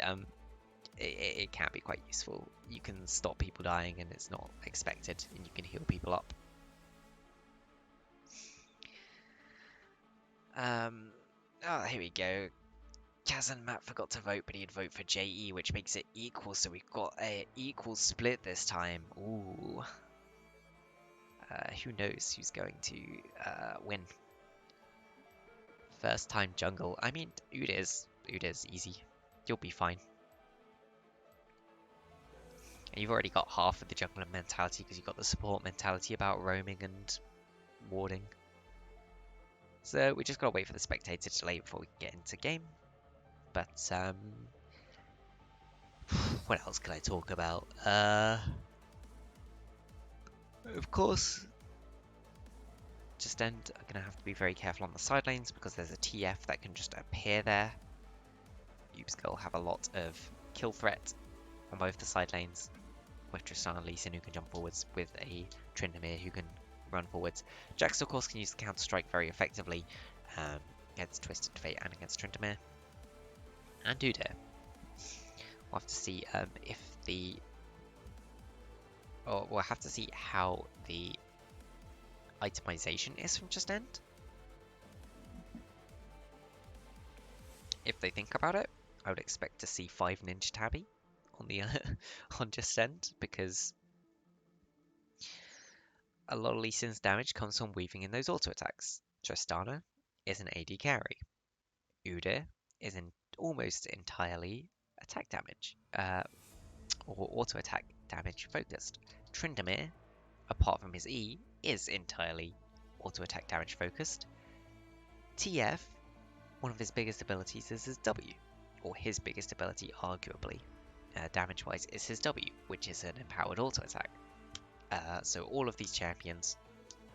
[SPEAKER 1] it can be quite useful. You can stop people dying and it's not expected, and you can heal people up. Oh, here we go. Kaz and Matt forgot to vote, but he'd vote for JE, which makes it equal, so we've got a equal split this time. Ooh. Who knows who's going to win? First time jungle. I mean, Uda's easy. You'll be fine. And you've already got half of the jungler mentality because you've got the support mentality about roaming and warding. So we just gotta wait for the spectator to delay before we can get into game. But what else can I talk about? Of course, just end. I'm gonna have to be very careful on the side lanes because there's a TF that can just appear there. Ubskull have a lot of kill threat on both the side lanes, with Tristan and Lee Sin who can jump forwards, with a Tryndamere who can run forwards. Jax, of course, can use the counter strike very effectively against Twisted Fate and against Tryndamere. And Udyr. We'll have to see if the. Or we'll have to see how the itemization is from Just End. If they think about it, I would expect to see 5 Ninja Tabby on the on Just End, because a lot of Lee Sin's damage comes from weaving in those auto attacks. Tristana is an AD carry. Udyr is almost entirely attack damage, or auto attack damage focused. Tryndamere, apart from his E, is entirely auto attack damage focused. TF, one of his biggest abilities is his W, or his biggest ability arguably, damage wise, is his W, which is an empowered auto attack. So all of these champions,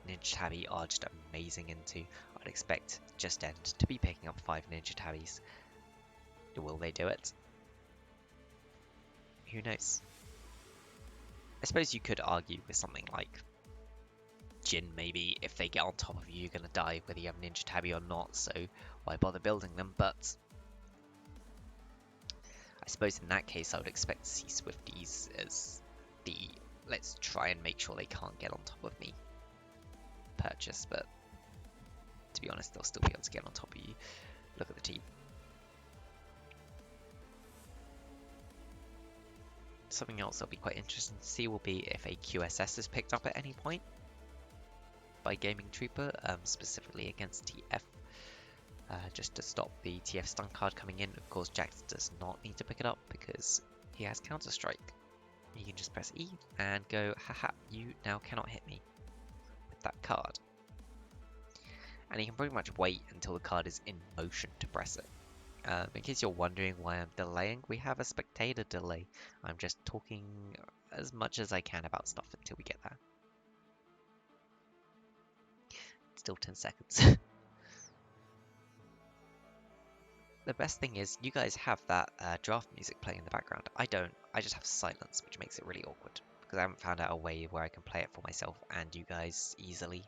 [SPEAKER 1] Ninja Tabby are just amazing into. I'd expect Just End to be picking up 5 Ninja Tabbies. Will they do it? Who knows? I suppose you could argue with something like Jhin, maybe. If they get on top of you, you're going to die, whether you have Ninja Tabby or not, so why bother building them? But I suppose in that case, I would expect to see Swifties as the let's try and make sure they can't get on top of me purchase, but to be honest, they'll still be able to get on top of you. Look at the team. Something else that'll be quite interesting to see will be if a QSS is picked up at any point by Gaming Trooper, specifically against TF, just to stop the TF stun card coming in. Of course, Jax does not need to pick it up because he has Counter Strike. He can just press E and go, haha, you now cannot hit me with that card. And he can pretty much wait until the card is in motion to press it. In case you're wondering why I'm delaying, we have a spectator delay. I'm just talking as much as I can about stuff until we get there. Still 10 seconds. The best thing is, you guys have that draft music playing in the background. I don't. I just have silence, which makes it really awkward, because I haven't found out a way where I can play it for myself and you guys easily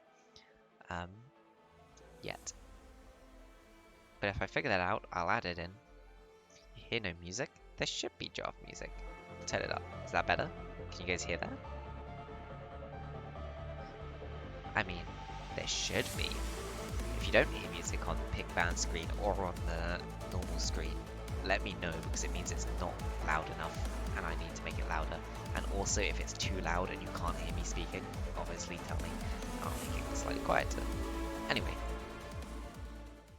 [SPEAKER 1] yet. But if I figure that out, I'll add it in. You hear no music? There should be draft music. Turn it up. Is that better? Can you guys hear that? I mean, there should be. If you don't hear music on the pick band screen or on the normal screen, let me know, because it means it's not loud enough and I need to make it louder. And also, if it's too loud and you can't hear me speaking, obviously tell me. I'll make it slightly quieter. Anyway,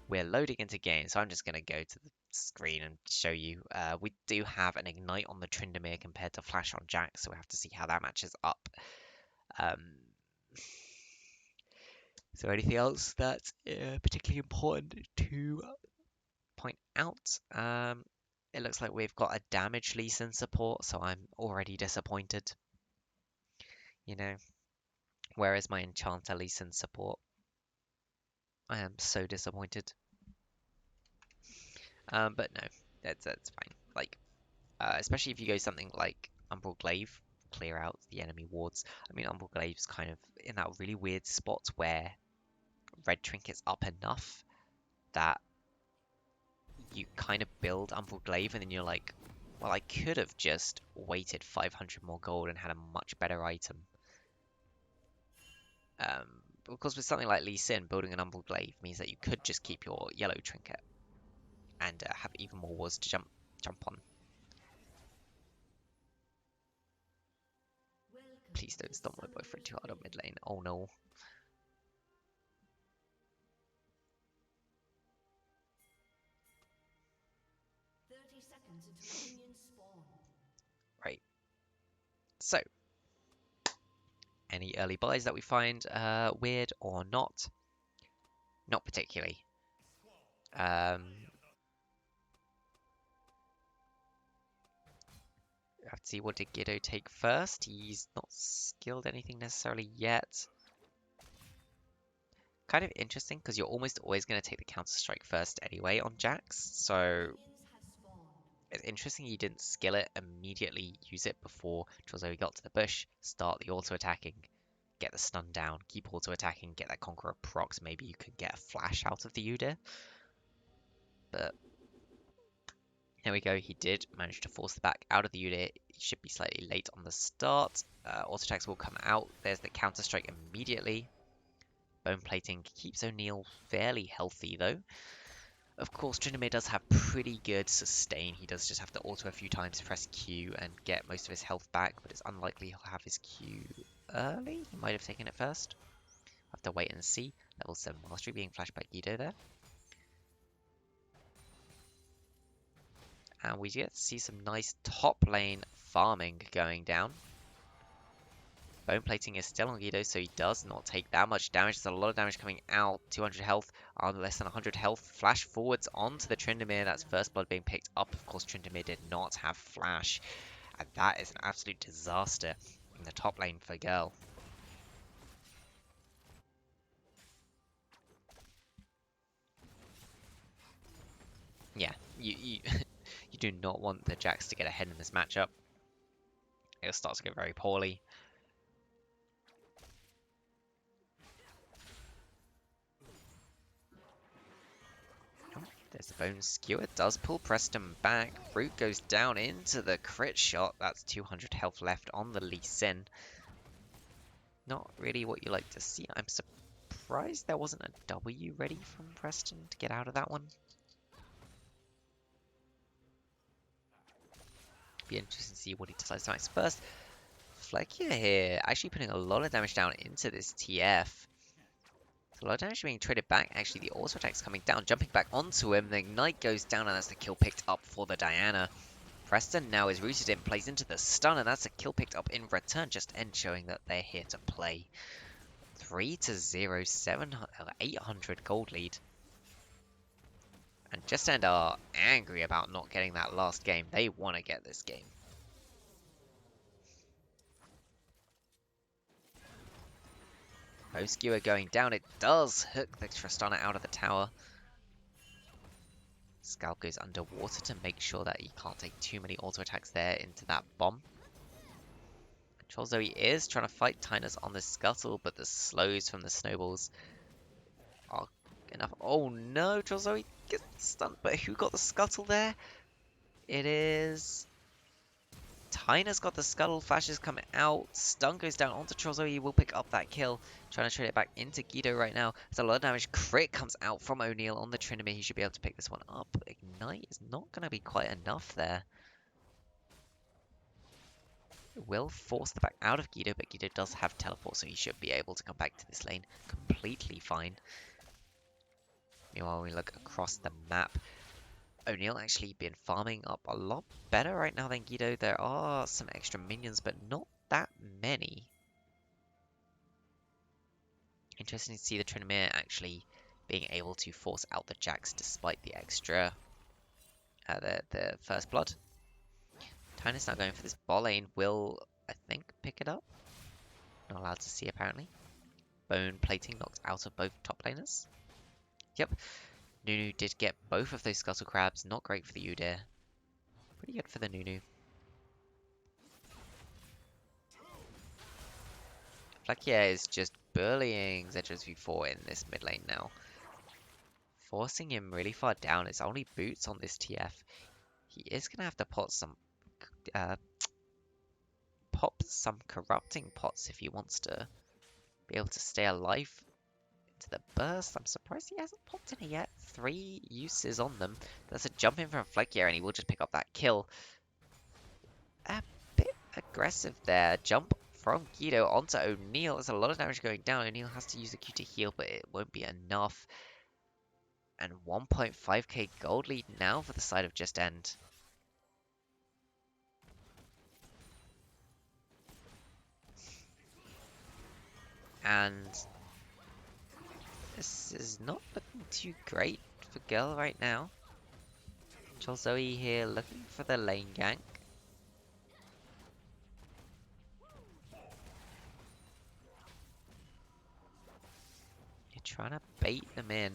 [SPEAKER 1] we're loading into game, so I'm just going to go to the screen and show you. We do have an Ignite on the Tryndamere compared to Flash on Jax, so we have to see how that matches up. So anything else that's particularly important to point out? It looks like we've got a damage Lee Sin support, so I'm already disappointed. You know, where is my Enchanter Lee Sin support? I am so disappointed. But no, that's fine. Like, especially if you go something like Umbral Glaive, clear out the enemy wards. I mean, Umbral Glaive's kind of in that really weird spot where red trinket's up enough that you kind of build Umbral Glaive and then you're like, Well, I could have just waited 500 more gold and had a much better item. Of course, with something like Lee Sin, building an Umbral Glaive means that you could just keep your yellow trinket and have even more wards to jump on. Please don't stun my boyfriend too hard on mid lane. Oh no. Right. So, any early buys that we find weird or not? Not particularly. I have to see what did Giddo take first. He's not skilled anything necessarily yet. Kind of interesting because you're almost always going to take the counter strike first anyway on Jax. So it's interesting you didn't skill it, immediately use it before Trozoe got to the bush, start the auto attacking, get the stun down, keep auto attacking, get that Conqueror procs. Maybe you could get a flash out of the Udyr. But there we go, he did manage to force the back out of the Udyr. He should be slightly late on the start. Auto attacks will come out. There's the counter strike immediately. Bone plating keeps O'Neal fairly healthy though. Of course, Tryndamere does have pretty good sustain. He does just have to auto a few times, press Q, and get most of his health back, but it's unlikely he'll have his Q early. He might have taken it first. Have to wait and see. Level 7 Mastery being flashed by Guido there. And we get to see some nice top lane farming going down. Bone plating is still on Guido, so he does not take that much damage. There's a lot of damage coming out. 200 health, less than 100 health. Flash forwards onto the Tryndamere. That's first blood being picked up. Of course, Tryndamere did not have flash. And that is an absolute disaster in the top lane for Girl. Yeah, you you do not want the Jax to get ahead in this matchup. It'll start to go very poorly. There's the bone skewer, does pull Preston back. Root goes down into the crit shot. That's 200 health left on the Lee Sin. Not really what you like to see. I'm surprised there wasn't a W ready from Preston to get out of that one. Be interesting to see what he decides to max first. Flekia here, actually putting a lot of damage down into this TF. A lot of damage being traded back. Actually, the auto attack's coming down, jumping back onto him. The Ignite goes down, and that's the kill picked up for the Diana. Preston now is rooted in, plays into the stun, and that's a kill picked up in return. Just end showing that they're here to play. 3-0, 800 gold lead. And Just End are angry about not getting that last game. They want to get this game. Skewer going down. It does hook the Tristana out of the tower. Scalp goes underwater to make sure that he can't take too many auto attacks there into that bomb. Trollzoe is trying to fight Tynus on the scuttle, but the slows from the snowballs are enough. Oh no, Trollzoe gets stunned, but who got the scuttle there? It is Tynus got the scuttle, flashes coming out, stun goes down onto Trollzoe, he will pick up that kill, trying to trade it back into Guido right now. There's a lot of damage, crit comes out from O'Neal on the Tryndamere, he should be able to pick this one up. Ignite is not going to be quite enough there. It will force the back out of Guido, but Guido does have teleport, so he should be able to come back to this lane completely fine. Meanwhile, we look across the map. O'Neal actually been farming up a lot better right now than Guido. There are some extra minions, but not that many. Interesting to see the Tryndamere actually being able to force out the Jax despite the extra, the first blood. Tynus now going for this ball lane. Will, I think, pick it up. Not allowed to see apparently. Bone plating knocked out of both top laners. Yep. Nunu did get both of those scuttle crabs. Not great for the Udyr. Pretty good for the Nunu. Flekia is just bullying Zedras V4 in this mid lane now. Forcing him really far down. It's only boots on this TF. He is going to have to put some pop some corrupting pots if he wants to be able to stay alive into the burst. I'm surprised he hasn't popped any yet. 3 uses on them. That's a jump in from Flekier, and he will just pick up that kill. A bit aggressive there. Jump from Guido onto O'Neal. There's a lot of damage going down. O'Neal has to use the Q to heal, but it won't be enough. And 1.5k gold lead now for the side of Just End. And this is not looking too great for Girl right now. Jolyu here looking for the lane gank. You're trying to bait them in.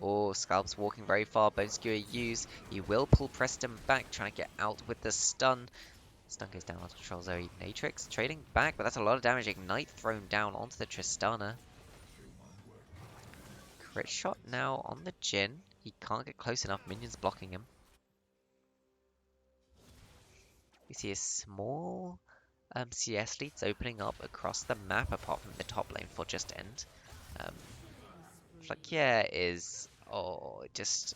[SPEAKER 1] Oh, Scalp's walking very far. Bone Skewer used. He will pull Preston back, trying to get out with the stun. Stun goes down onto Jolyu. Natrix trading back, but that's a lot of damage. Ignite thrown down onto the Tristana. Crit shot now on the Jhin. He can't get close enough. Minions blocking him. We see a small CS leads opening up across the map, apart from the top lane for Just End. Flekier is just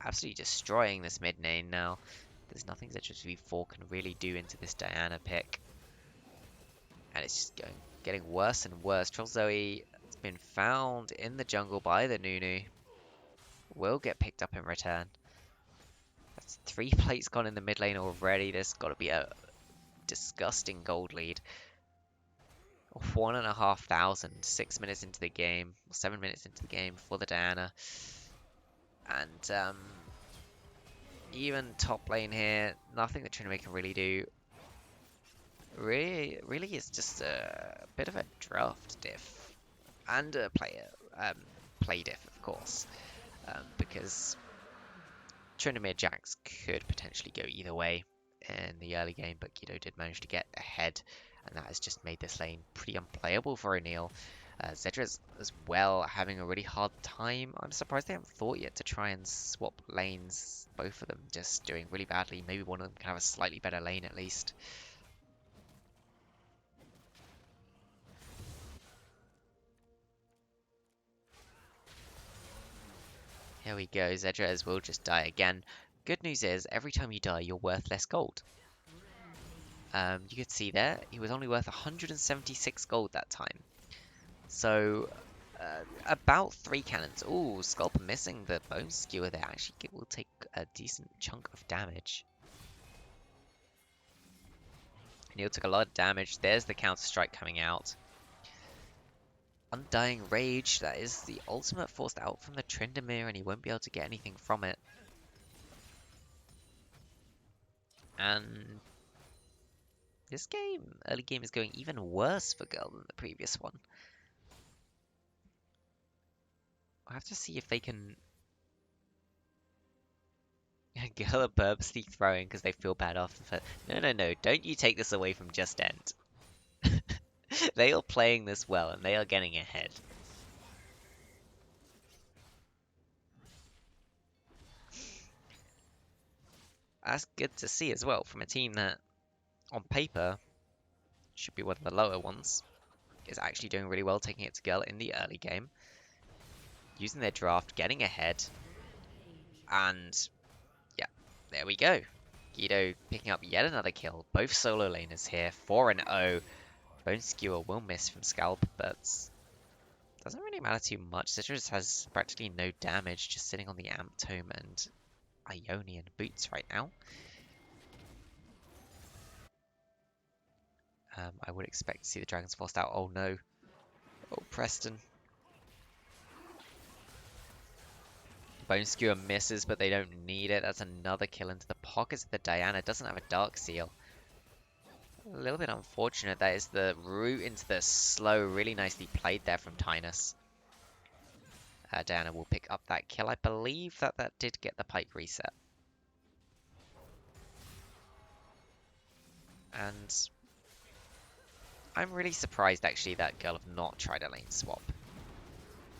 [SPEAKER 1] absolutely destroying this mid lane now. There's nothing that just V4 can really do into this Diana pick. And it's just getting worse and worse. Jolyu has been found in the jungle by the Nunu. Will get picked up in return. That's 3 plates gone in the mid lane already. There's got to be a disgusting gold lead. 1,500, 6 minutes into the game, 7 minutes into the game for the Diana. And even top lane here, nothing that Trinity can really do. Really is just a bit of a draft diff. And a play diff, of course. Because Trinity Jax could potentially go either way in the early game, but Guido did manage to get ahead, and that has just made this lane pretty unplayable for O'Neal. Zedra's as well having a really hard time. I'm surprised they haven't thought yet to try and swap lanes. Both of them just doing really badly. Maybe one of them can have a slightly better lane at least. Here we go. Zedra will just die again. Good news is, every time you die, you're worth less gold. You could see there, he was only worth 176 gold that time. So, about 3 cannons. Ooh, Sculpt missing the Bone Skewer there. Actually, it will take a decent chunk of damage. Neil took a lot of damage. There's the counter-strike coming out. Undying Rage, that is the ultimate forced out from the Tryndamere, and he won't be able to get anything from it. And this early game, is going even worse for Girl than the previous one. I'll have to see if they can... Girl are purposely throwing because they feel bad after. No, don't you take this away from Just End. They are playing this well, and they are getting ahead. That's good to see as well from a team that, on paper, should be one of the lower ones, is actually doing really well, taking it to Girl in the early game, using their draft, getting ahead, and yeah, there we go. Guido picking up yet another kill. Both solo laners here, 4-0. Bone Skewer will miss from Scalp, but doesn't really matter too much. Citrus has practically no damage, just sitting on the Amp Tome and Ionian boots right now. I would expect to see the dragons forced out. Oh no. Oh, Preston. Bone Skewer misses, but they don't need it. That's another kill into the pockets of the Diana. Doesn't have a Dark Seal. A little bit unfortunate. That is the route into the slow. Really nicely played there from Tynus. Diana will pick up that kill. I believe that did get the Pike reset. And I'm really surprised actually that Girl have not tried a lane swap.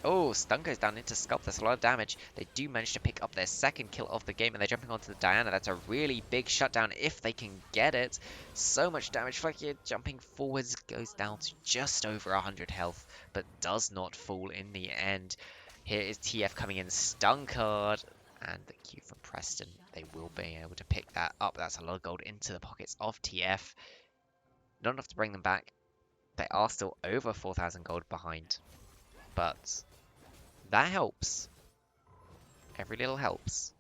[SPEAKER 1] Oh, stun goes down into Sculpt. That's a lot of damage. They do manage to pick up their second kill of the game, and they're jumping onto the Diana. That's a really big shutdown if they can get it. So much damage. Flekia jumping forwards goes down to just over 100 health, but does not fall in the end. Here is TF coming in, stun card, and the Q from Preston. They will be able to pick that up. That's a lot of gold into the pockets of TF. Not enough to bring them back. They are still over 4,000 gold behind, but that helps. Every little helps.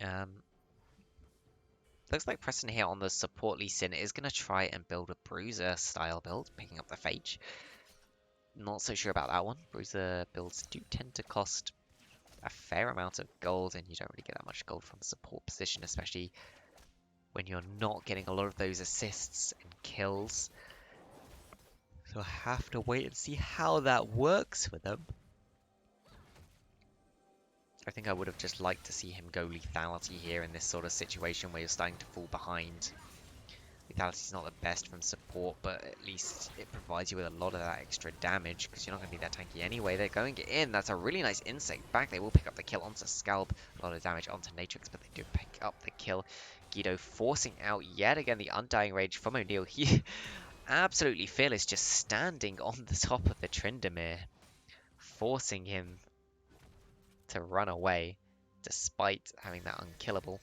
[SPEAKER 1] Um, Looks like Preston here on the support Lee Sin is going to try and build a Bruiser style build, picking up the Phage. Not so sure about that one. Bruiser builds do tend to cost a fair amount of gold, and you don't really get that much gold from the support position, especially when you're not getting a lot of those assists and kills. So I have to wait and see how that works for them. I think I would have just liked to see him go lethality here in this sort of situation where you're starting to fall behind. Letality's not the best from support, but at least it provides you with a lot of that extra damage because you're not going to be that tanky anyway. They're going in. That's a really nice insect back. They will pick up the kill onto Scalp. A lot of damage onto Natrix, but they do pick up the kill. Guido forcing out yet again the Undying Rage from O'Neal. He absolutely fearless, just standing on the top of the Tryndamere, forcing him to run away despite having that unkillable.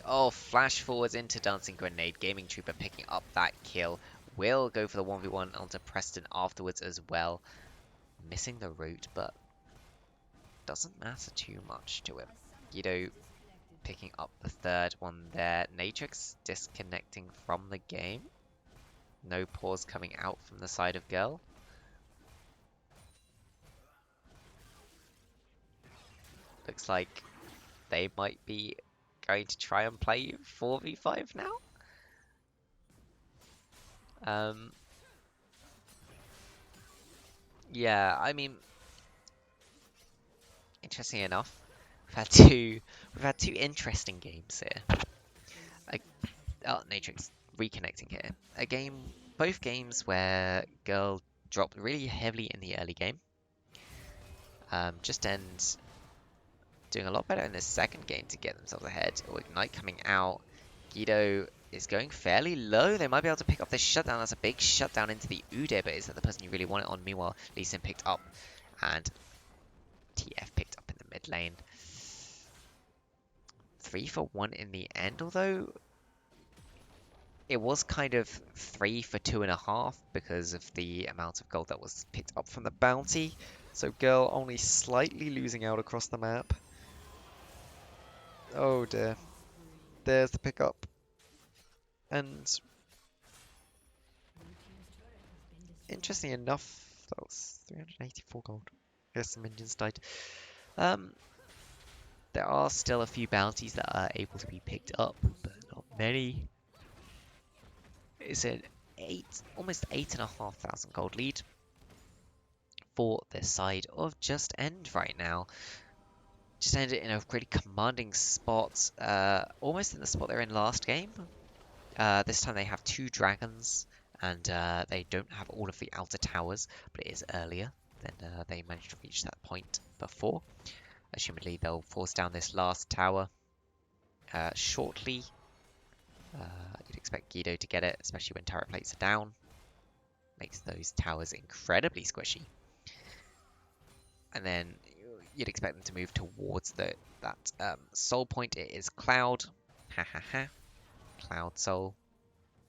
[SPEAKER 1] Oh, flash forwards into Dancing Grenade. Gaming Trooper picking up that kill. Will go for the 1v1 onto Preston afterwards as well. Missing the route, but doesn't matter too much to him. Guido picking up the third one there. Natrix disconnecting from the game. No pause coming out from the side of Girl. Looks like they might be going to try and play 4v5 now. Yeah, I mean, interesting enough, we've had two interesting games here. Natrix reconnecting here. Both games where Girl dropped really heavily in the early game. Just end doing a lot better in the second game to get themselves ahead. Or Ignite coming out. Guido is going fairly low. They might be able to pick up this shutdown. That's a big shutdown into the Udyr, but is that the person you really want it on? Meanwhile, Lee Sin picked up, and TF picked up in the mid lane. 3 for 1 in the end, although it was kind of 3 for 2.5 because of the amount of gold that was picked up from the bounty. So Girl only slightly losing out across the map. Oh dear. There's the pickup. And interesting enough, that was 384 gold. I guess the minions died. There are still a few bounties that are able to be picked up, but not many. It's an almost 8,500 gold lead for the side of Just End right now. Just End it in a really commanding spot, almost in the spot they're in last game. This time they have 2 dragons, and they don't have all of the outer towers, but it is earlier than they managed to reach that point before. Assumedly they'll force down this last tower shortly. You'd expect Guido to get it, especially when turret plates are down. Makes those towers incredibly squishy. And then you'd expect them to move towards that soul point. It is Cloud. Ha ha ha. Cloud Soul.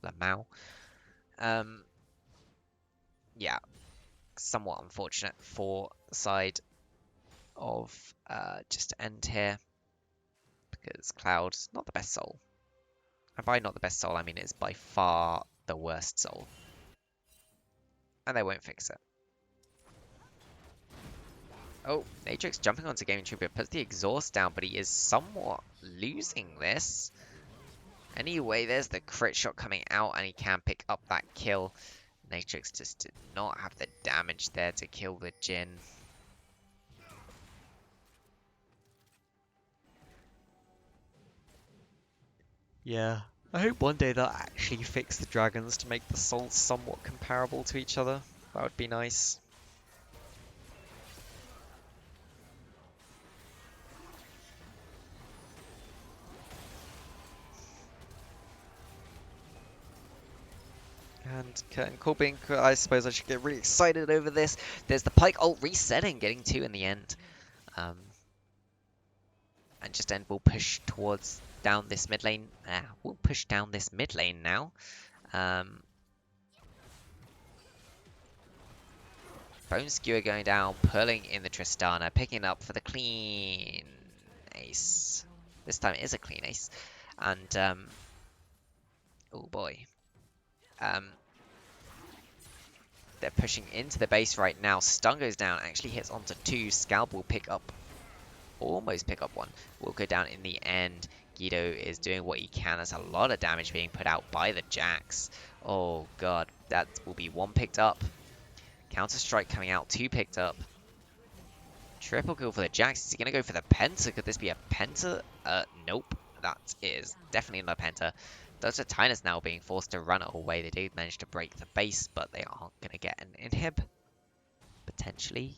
[SPEAKER 1] Lamau. Yeah. Somewhat unfortunate for the side of Just End here. Because Cloud's not the best soul. And by not the best soul, I mean it's by far the worst soul. And they won't fix it. Oh, Natrix jumping onto Gaming Trooper puts the exhaust down, but he is somewhat losing this. Anyway, there's the crit shot coming out, and he can pick up that kill. Natrix just did not have the damage there to kill the Jhin. Yeah. I hope one day they'll actually fix the dragons to make the souls somewhat comparable to each other. That would be nice. And Curtin Corbin, I suppose I should get really excited over this. There's the Pike ult resetting, getting 2 in the end. Um, and just end will push towards down this mid lane. We'll push down this mid lane now. Bone Skewer going down, pulling in the Tristana, picking up for the clean ace. This time it is a clean ace. And, oh boy. Um, they're pushing into the base right now. Stun goes down, actually hits onto 2. Scalp will pick up, almost pick up 1. Will go down in the end. Guido is doing what he can. There's a lot of damage being put out by the Jax. Oh god, that will be 1 picked up. Counter-Strike coming out, 2 picked up. Triple kill for the Jax. Is he going to go for the Penta? Could this be a Penta? Nope. That is definitely not a Penta. Those are Tinus now being forced to run away. They did manage to break the base, but they aren't going to get an inhib. Potentially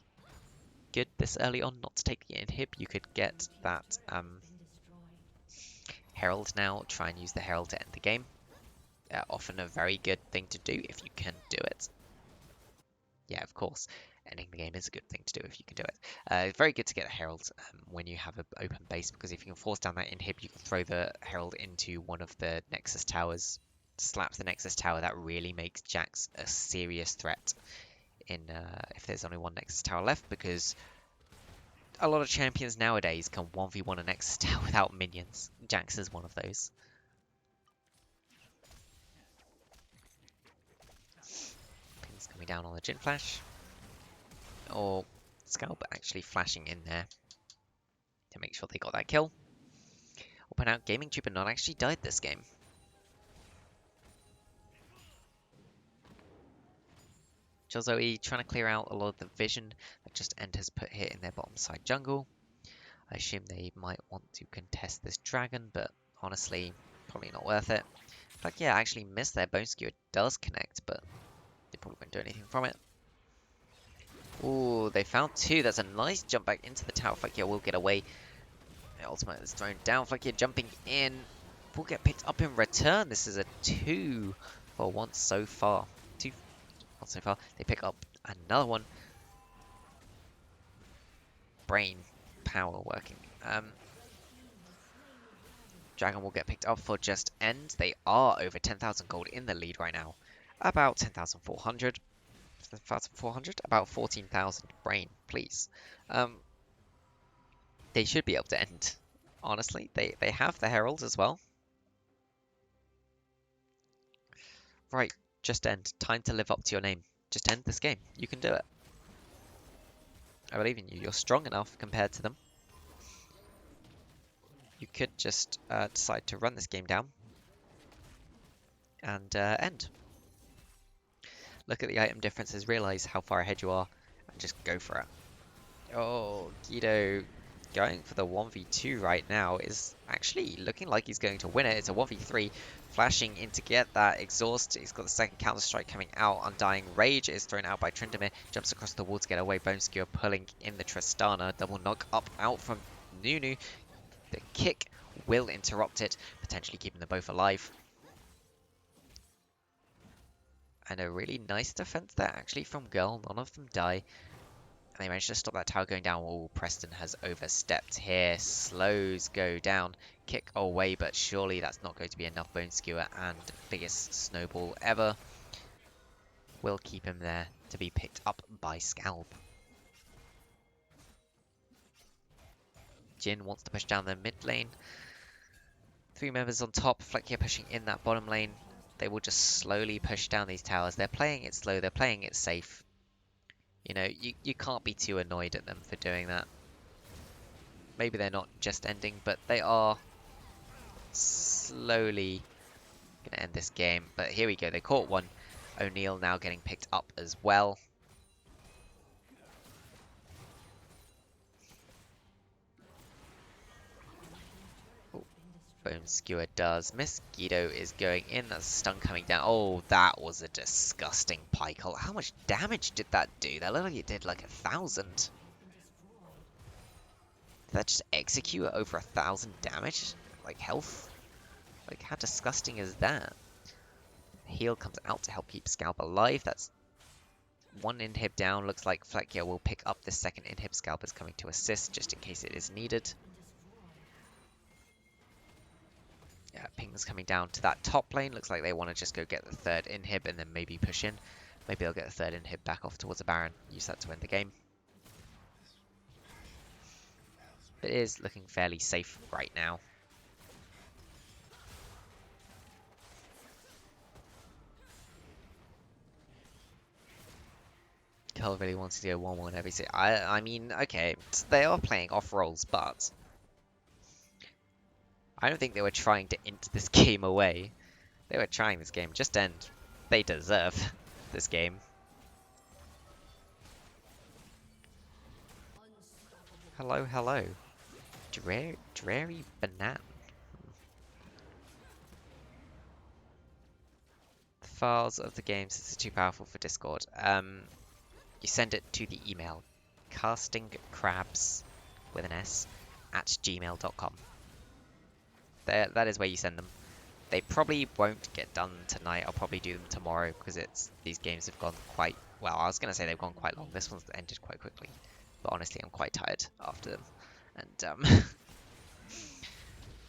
[SPEAKER 1] good this early on not to take the inhib. You could get that Herald now. Try and use the Herald to end the game. Often a very good thing to do if you can do it. Yeah, of course. Ending the game is a good thing to do if you can do it. Very good to get a Herald when you have an open base, because if you can force down that inhib, you can throw the Herald into one of the Nexus towers, slaps the Nexus tower. That really makes Jax a serious threat in if there's only one Nexus tower left, because a lot of champions nowadays can 1v1 a Nexus tower without minions. Jax is one of those. Pins coming down on the Jhin Flash. Or Scalp actually flashing in there to make sure they got that kill. I'll point out Gaming Trooper not actually died this game. Jolyu trying to clear out a lot of the vision that just End has put here in their bottom side jungle. I assume they might want to contest this dragon, but honestly, probably not worth it. Like, yeah, I actually missed their Bone Skewer. It does connect, but they probably won't do anything from it. Ooh, they found 2. That's a nice jump back into the tower. Flakia will get away. The ultimate is thrown down. Flakia jumping in. Will get picked up in return. This is a 2 for once so far. 2 once so far. They pick up another one. Brain power working. Dragon will get picked up for just End. They are over 10,000 gold in the lead right now. About 10,400. 10,400? About 14,000. Brain, please. They should be able to end. Honestly, they have the Herald as well. Right, just End. Time to live up to your name. Just end this game. You can do it. I believe in you. You're strong enough compared to them. You could just decide to run this game down and end. Look at the item differences, realize how far ahead you are, and just go for it. Oh, Guido going for the 1v2 right now is actually looking like he's going to win it. It's a 1v3, flashing in to get that exhaust. He's got the second counter-strike coming out. Undying Rage is thrown out by Tryndamere, jumps across the wall to get away. Bone Skewer pulling in the Tristana. Double knock up out from Nunu. The kick will interrupt it, potentially keeping them both alive. And a really nice defense there, actually, from Girl. None of them die. And they managed to stop that tower going down. Oh, Preston has overstepped here. Slows go down. Kick away, but surely that's not going to be enough. Bone Skewer and biggest snowball ever will keep him there to be picked up by Scalp. Jhin wants to push down the mid lane. 3 members on top. Flekia pushing in that bottom lane. They will just slowly push down these towers. They're playing it slow. They're playing it safe. You know, you can't be too annoyed at them for doing that. Maybe they're not just ending, but they are slowly going to end this game. But here we go. They caught one. O'Neal now getting picked up as well. Ooh. Bone Skewer does. Mosquito is going in. That's a stun coming down. Oh, that was a disgusting pike ult. How much damage did that do? That looked like it did like 1,000. Did that just execute over 1,000 damage? Like health? Like how disgusting is that? Heal comes out to help keep Scalp alive. That's one inhib down. Looks like Flekia will pick up the second inhib. Scalp is coming to assist just in case it is needed. Yeah, ping's coming down to that top lane. Looks like they want to just go get the third inhib and then maybe push in. Maybe they'll get the third inhib back off towards the Baron. Use that to win the game. But it is looking fairly safe right now. Carl really wants to go 1-1 every set. I mean, okay, they are playing off roles, but I don't think they were trying to int this game away. They were trying this game. Just end. They deserve this game. Hello, hello. Dreary Banana. The files of the game, since it's too powerful for Discord. You send it to the email castingcrabs with an S at gmail.com. That is where you send them. They probably won't get done tonight. I'll probably do them tomorrow because these games have gone quite well. I was gonna say they've gone quite long. This one's ended quite quickly, but honestly, I'm quite tired after them. And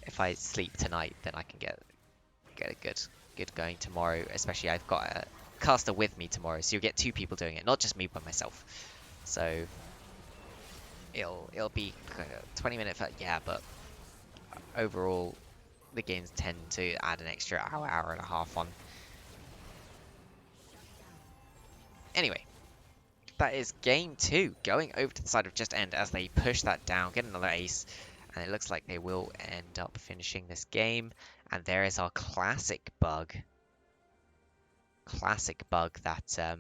[SPEAKER 1] if I sleep tonight, then I can get a good going tomorrow. Especially I've got a caster with me tomorrow, so you'll get two people doing it, not just me by myself. So it'll be 20-minute. Yeah, but overall, the games tend to add an extra hour and a half on. Anyway, that is game 2, going over to the side of Just End as they push that down, get another ace, and it looks like they will end up finishing this game. And there is our classic bug. Classic bug that,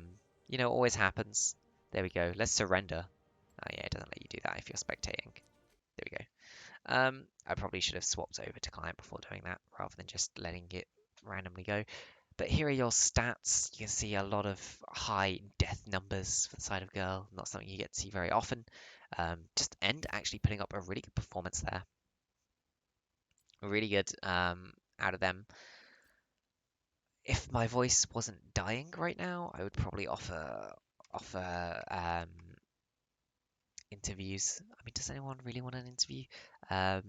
[SPEAKER 1] you know, always happens. There we go. Let's surrender. Oh yeah, it doesn't let you do that if you're spectating. There we go. I probably should have swapped over to client before doing that, rather than just letting it randomly go. But here are your stats. You can see a lot of high death numbers for the side of girl. Not something you get to see very often. Just End actually putting up a really good performance there. Really good out of them. If my voice wasn't dying right now, I would probably offer interviews. I mean, does anyone really want an interview? Can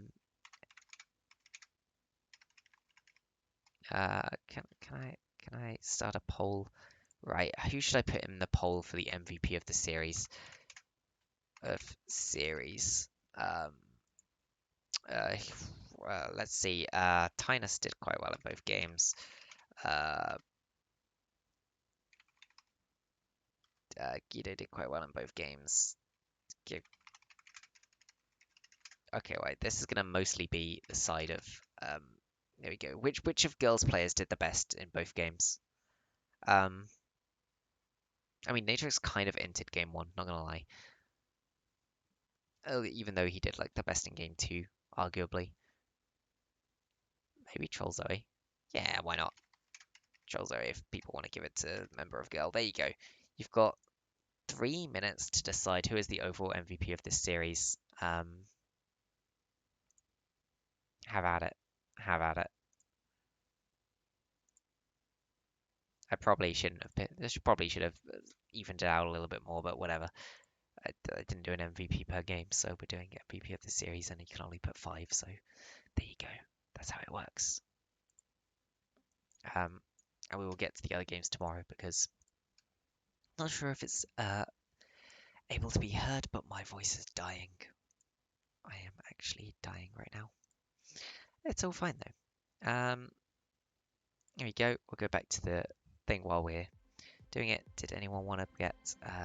[SPEAKER 1] I start a poll? Right, who should I put in the poll for the MVP of the series? Um, let's see. Tynus did quite well in both games. Guido did quite well in both games. Okay, wait. This is gonna mostly be the side of. There we go. Which of girls' players did the best in both games? I mean, Natrix kind of entered game 1. Not gonna lie. Even though he did like the best in game 2, arguably. Maybe Troll Zoe. Yeah, why not? Troll Zoe if people want to give it to a member of girl. There you go. You've got 3 minutes to decide who is the overall MVP of this series. Have at it. Have at it. I probably shouldn't have picked, this probably should have evened it out a little bit more, but whatever. I didn't do an MVP per game, so we're doing MVP of the series, and you can only put 5, so there you go. That's how it works. And we will get to the other games tomorrow because I'm not sure if it's able to be heard, but my voice is dying. I am actually dying right now. It's all fine though. Here we go. We'll go back to the thing while we're doing it. Did anyone want to get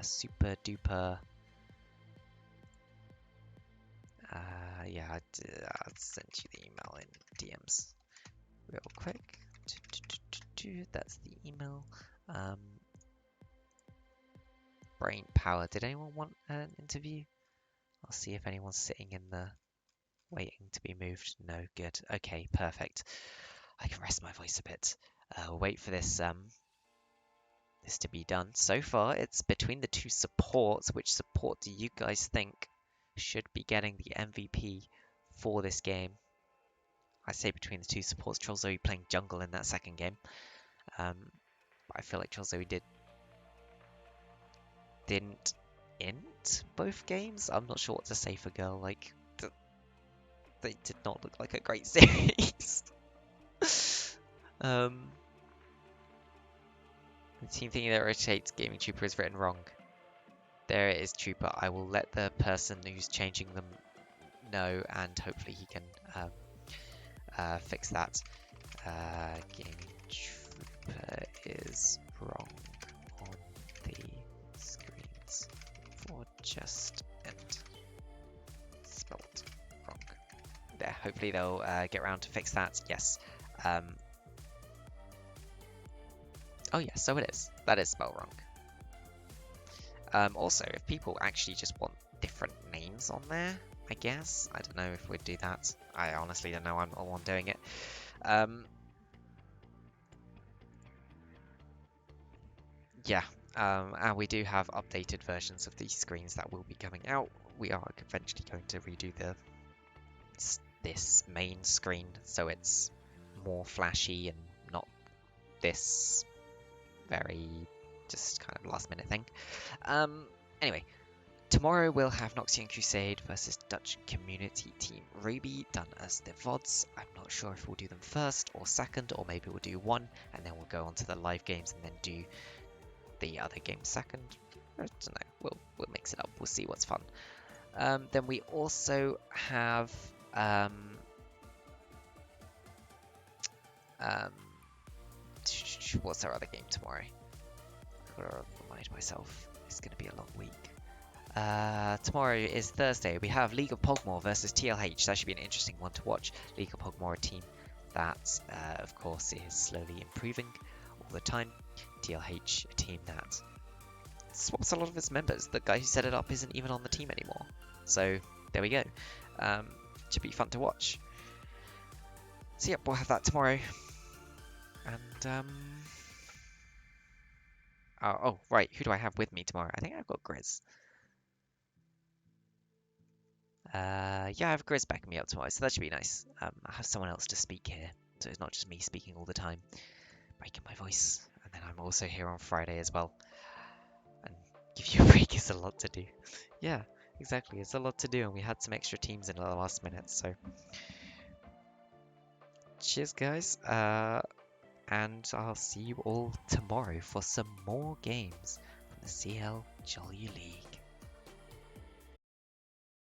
[SPEAKER 1] super duper? Yeah, I'll send you the email in DMs real quick. That's the email. Brain power. Did anyone want an interview? I'll see if anyone's sitting in the Waiting to be moved. No, good. Okay, perfect. I can rest my voice a bit. We'll wait for this to be done. So far, it's between the two supports. Which support do you guys think should be getting the MVP for this game? I say between the two supports. Jolyu playing jungle in that second game. I feel like Jolyu didn't int both games. I'm not sure what to say for girl. Like, they did not look like a great series. The team thinking that rotates gaming Trooper is written wrong. There it is, Trooper. I will let the person who's changing them know, and hopefully he can fix that. Gaming Trooper is wrong on the screens for just and spelled wrong. There, hopefully they'll get around to fix that. Yes. Oh yeah, so it is. That is spelled wrong. Also, if people actually just want different names on there, I guess. I don't know if we'd do that. I honestly don't know. I'm not the one doing it. Yeah, and we do have updated versions of these screens that will be coming out. We are eventually going to redo this main screen so it's more flashy and not this very just kind of last minute thing. Anyway, tomorrow we'll have Noxian Crusade versus Dutch Community Team Ruby done as the VODs. I'm not sure if we'll do them first or second, or maybe we'll do one and then we'll go on to the live games and then do the other game second. I don't know. We'll mix it up. We'll see what's fun. Then we also have what's our other game tomorrow? I've got to remind myself. It's going to be a long week. Tomorrow is Thursday. We have League of Pogmore versus TLH. That should be an interesting one to watch. League of Pogmore, a team that, of course, is slowly improving all the time. TLH, a team that swaps a lot of its members. The guy who set it up isn't even on the team anymore. So there we go. Should be fun to watch. So yep, we'll have that tomorrow. And oh right, who do I have with me tomorrow? I think I've got Grizz. Yeah, I have Grizz backing me up tomorrow, so that should be nice. I have someone else to speak here, so it's not just me speaking all the time, breaking my voice. And then I'm also here on Friday as well. And give you a break is a lot to do. Yeah, exactly, it's a lot to do, and we had some extra teams in the last minute, so cheers guys, and I'll see you all tomorrow for some more games from the CL Jolyu League.